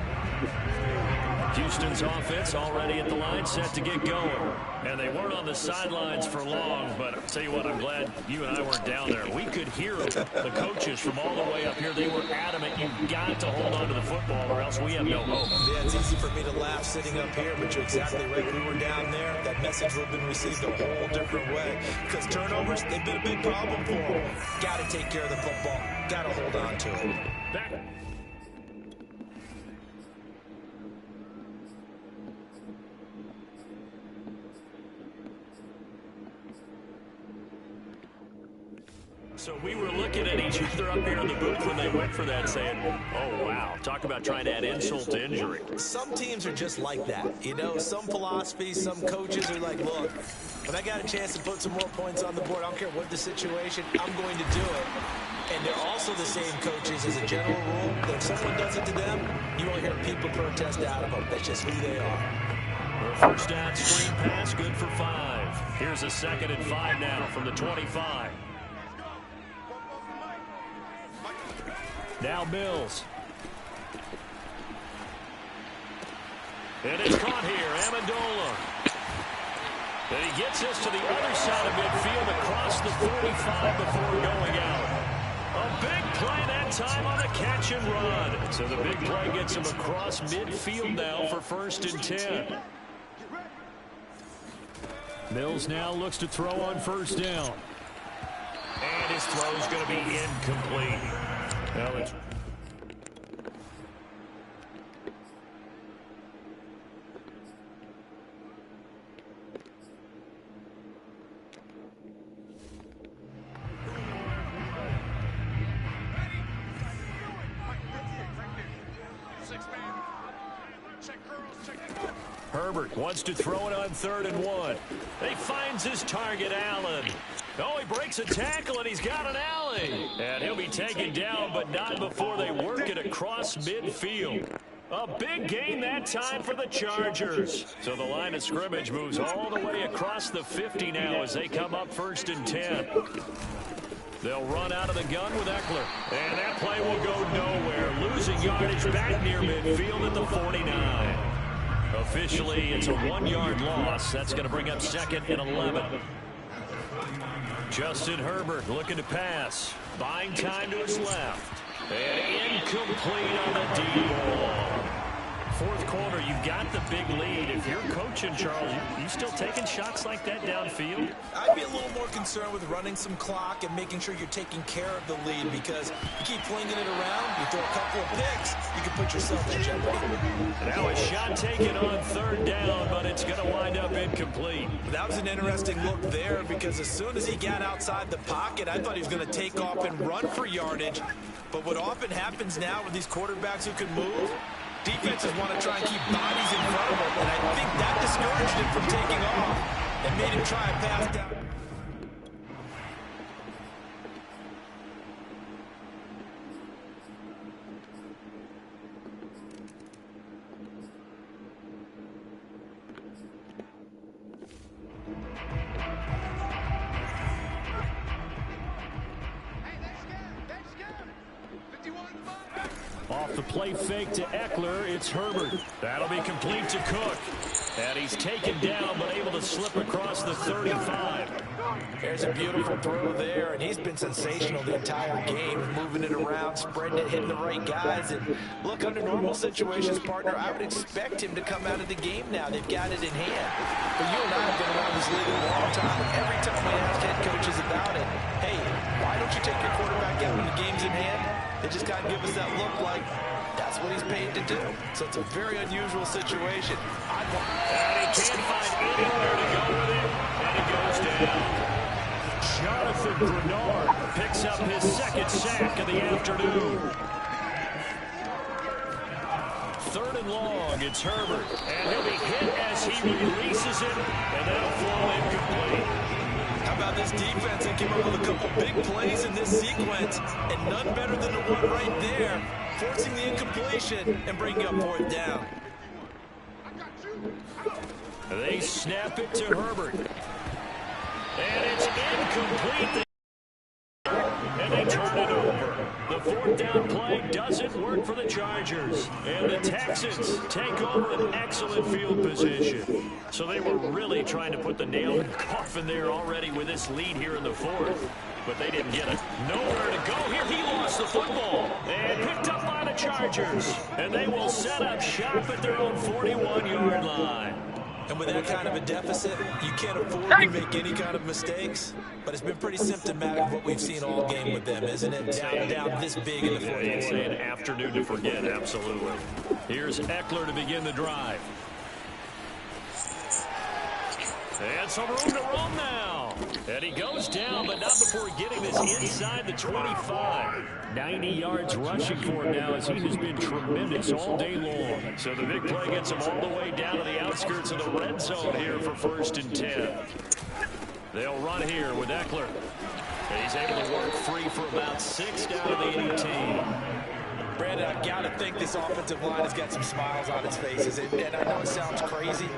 Houston's offense already at the line, set to get going. And they weren't on the sidelines for long, but I'll tell you what, I'm glad you and I weren't down there. We could hear the coaches from all the way up here. They were adamant, you've got to hold on to the football or else we have no hope. Yeah, it's easy for me to laugh sitting up here, but you're exactly right. If we were down there, that message would have been received a whole different way. Because turnovers, they've been a big problem for them. Got to take care of the football. Got to hold on to it. Back. So we were looking at each other up here in the booth when they went for that saying, oh, wow, talk about trying to add insult to injury. Some teams are just like that. You know, some philosophies, some coaches are like, look, when I got a chance to put some more points on the board, I don't care what the situation, I'm going to do it. And they're also the same coaches as a general rule that if someone does it to them, you won't hear people protest out of them. That's just who they are. The first down screen pass, good for 5. Here's a 2nd and 5 now from the 25. Now Mills. And it's caught here, Amendola. And he gets us to the other side of midfield across the 45 before going out. A big play that time on the catch and run. So the big play gets him across midfield now for 1st and 10. Mills now looks to throw on 1st down. And his throw is going to be incomplete. Now it's Herbert wants to throw it on 3rd and 1. He finds his target, Allen. Oh, he breaks a tackle, and he's got an alley. And he'll be taken down, but not before they work it across midfield. A big gain that time for the Chargers. So the line of scrimmage moves all the way across the 50 now as they come up 1st and 10. They'll run out of the gun with Eckler. And that play will go nowhere. Losing yardage back near midfield at the 49. Officially, it's a 1-yard loss. That's going to bring up 2nd and 11. Justin Herbert looking to pass. Buying time to his left. And incomplete on the deep ball. 4th quarter, you've got the big lead. If you're coaching, Charles, you still taking shots like that downfield? I'd be a little more concerned with running some clock and making sure you're taking care of the lead, because you keep flinging it around, you throw a couple of picks, you can put yourself in jeopardy. Now a shot taken on 3rd down, but it's going to wind up incomplete. That was an interesting look there, because as soon as he got outside the pocket, I thought he was going to take off and run for yardage. But what often happens now with these quarterbacks who can move, defenses want to try and keep bodies in front of him, and I think that discouraged him from taking off and made him try a pass down. Off the play fake to Eckler, it's Herbert. That'll be complete to Cook. And he's taken down, but able to slip across the 35. There's a beautiful throw there, and he's been sensational the entire game, moving it around, spreading it, hitting the right guys. And look, under normal situations, partner, I would expect him to come out of the game now. They've got it in hand. But you and I have been around this league a long time. Every time we ask head coaches about it, hey, why don't you take your quarterback out when the game's in hand? They just kind of give us that look like that's what he's paid to do. So it's a very unusual situation. And he can't find anywhere to go with it, and he goes down. Jonathan Grenard picks up his 2nd sack of the afternoon. 3rd and long, it's Herbert, and he'll be hit as he releases it, and that'll flow incomplete. How about this defense? They came up with a couple big plays in this sequence, and none better than the one right there, forcing the incompletion and bringing up 4th down. They snap it to Herbert. And it's incomplete. And they turn it over. The 4th down play doesn't work for the Chargers. And the Texans take over an excellent field position. So they were really trying to put the nail in the coffin there already with this lead here in the 4th. But they didn't get it. Nowhere to go here. He lost the football. And picked up by the Chargers. And they will set up shop at their own 41-yard line. And with that kind of a deficit, you can't afford to make any kind of mistakes. But it's been pretty symptomatic of what we've seen all game with them, isn't it? Down this big in the 4th quarter. It's an afternoon to forget, absolutely. Here's Eckler to begin the drive. And some room to run now. And he goes down, but not before getting this inside the 25. 90 yards rushing for him now as he has been tremendous all day long. So the big play gets him all the way down to the outskirts of the red zone here for 1st and 10. They'll run here with Eckler. And he's able to work free for about 6 down to the 18. Brandon, I've got to think this offensive line has got some smiles on its faces. And I know it sounds crazy,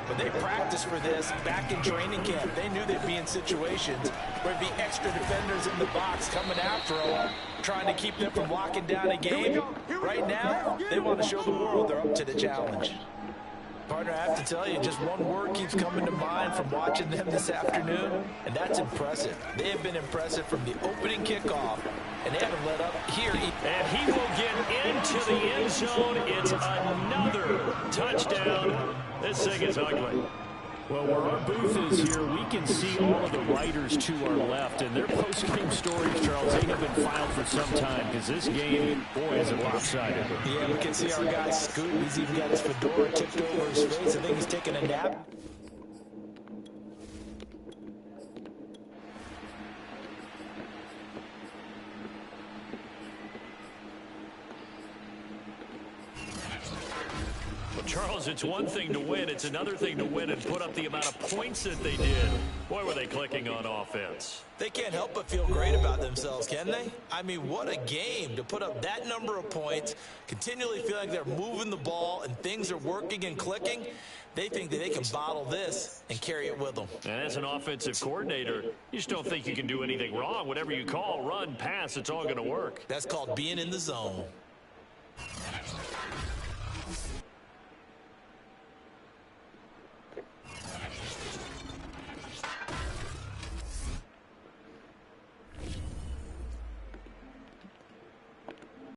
but they practiced for this back in training camp. They knew they'd be in situations where there'd be extra defenders in the box coming after them, trying to keep them from locking down a game. Right now, they want to show the world they're up to the challenge. Partner, I have to tell you, just one word keeps coming to mind from watching them this afternoon, and that's impressive. They have been impressive from the opening kickoff, and they haven't let up here. And he will get into the end zone. It's another touchdown. This thing is ugly. Well, where our booth is here, we can see all of the writers to our left, and their post-game stories, Charles, they have been filed for some time, because this game, boy, is it lopsided. Yeah, we can see our guy scooting. He's even got his fedora tipped over his face. I think he's taking a nap. Well, Charles, it's one thing to win. It's another thing to win and put up the amount of points that they did. Boy, were they clicking on offense. They can't help but feel great about themselves, can they? I mean, what a game to put up that number of points, continually feeling like they're moving the ball and things are working and clicking. They think that they can bottle this and carry it with them. And as an offensive coordinator, you just don't think you can do anything wrong. Whatever you call, run, pass, it's all going to work. That's called being in the zone.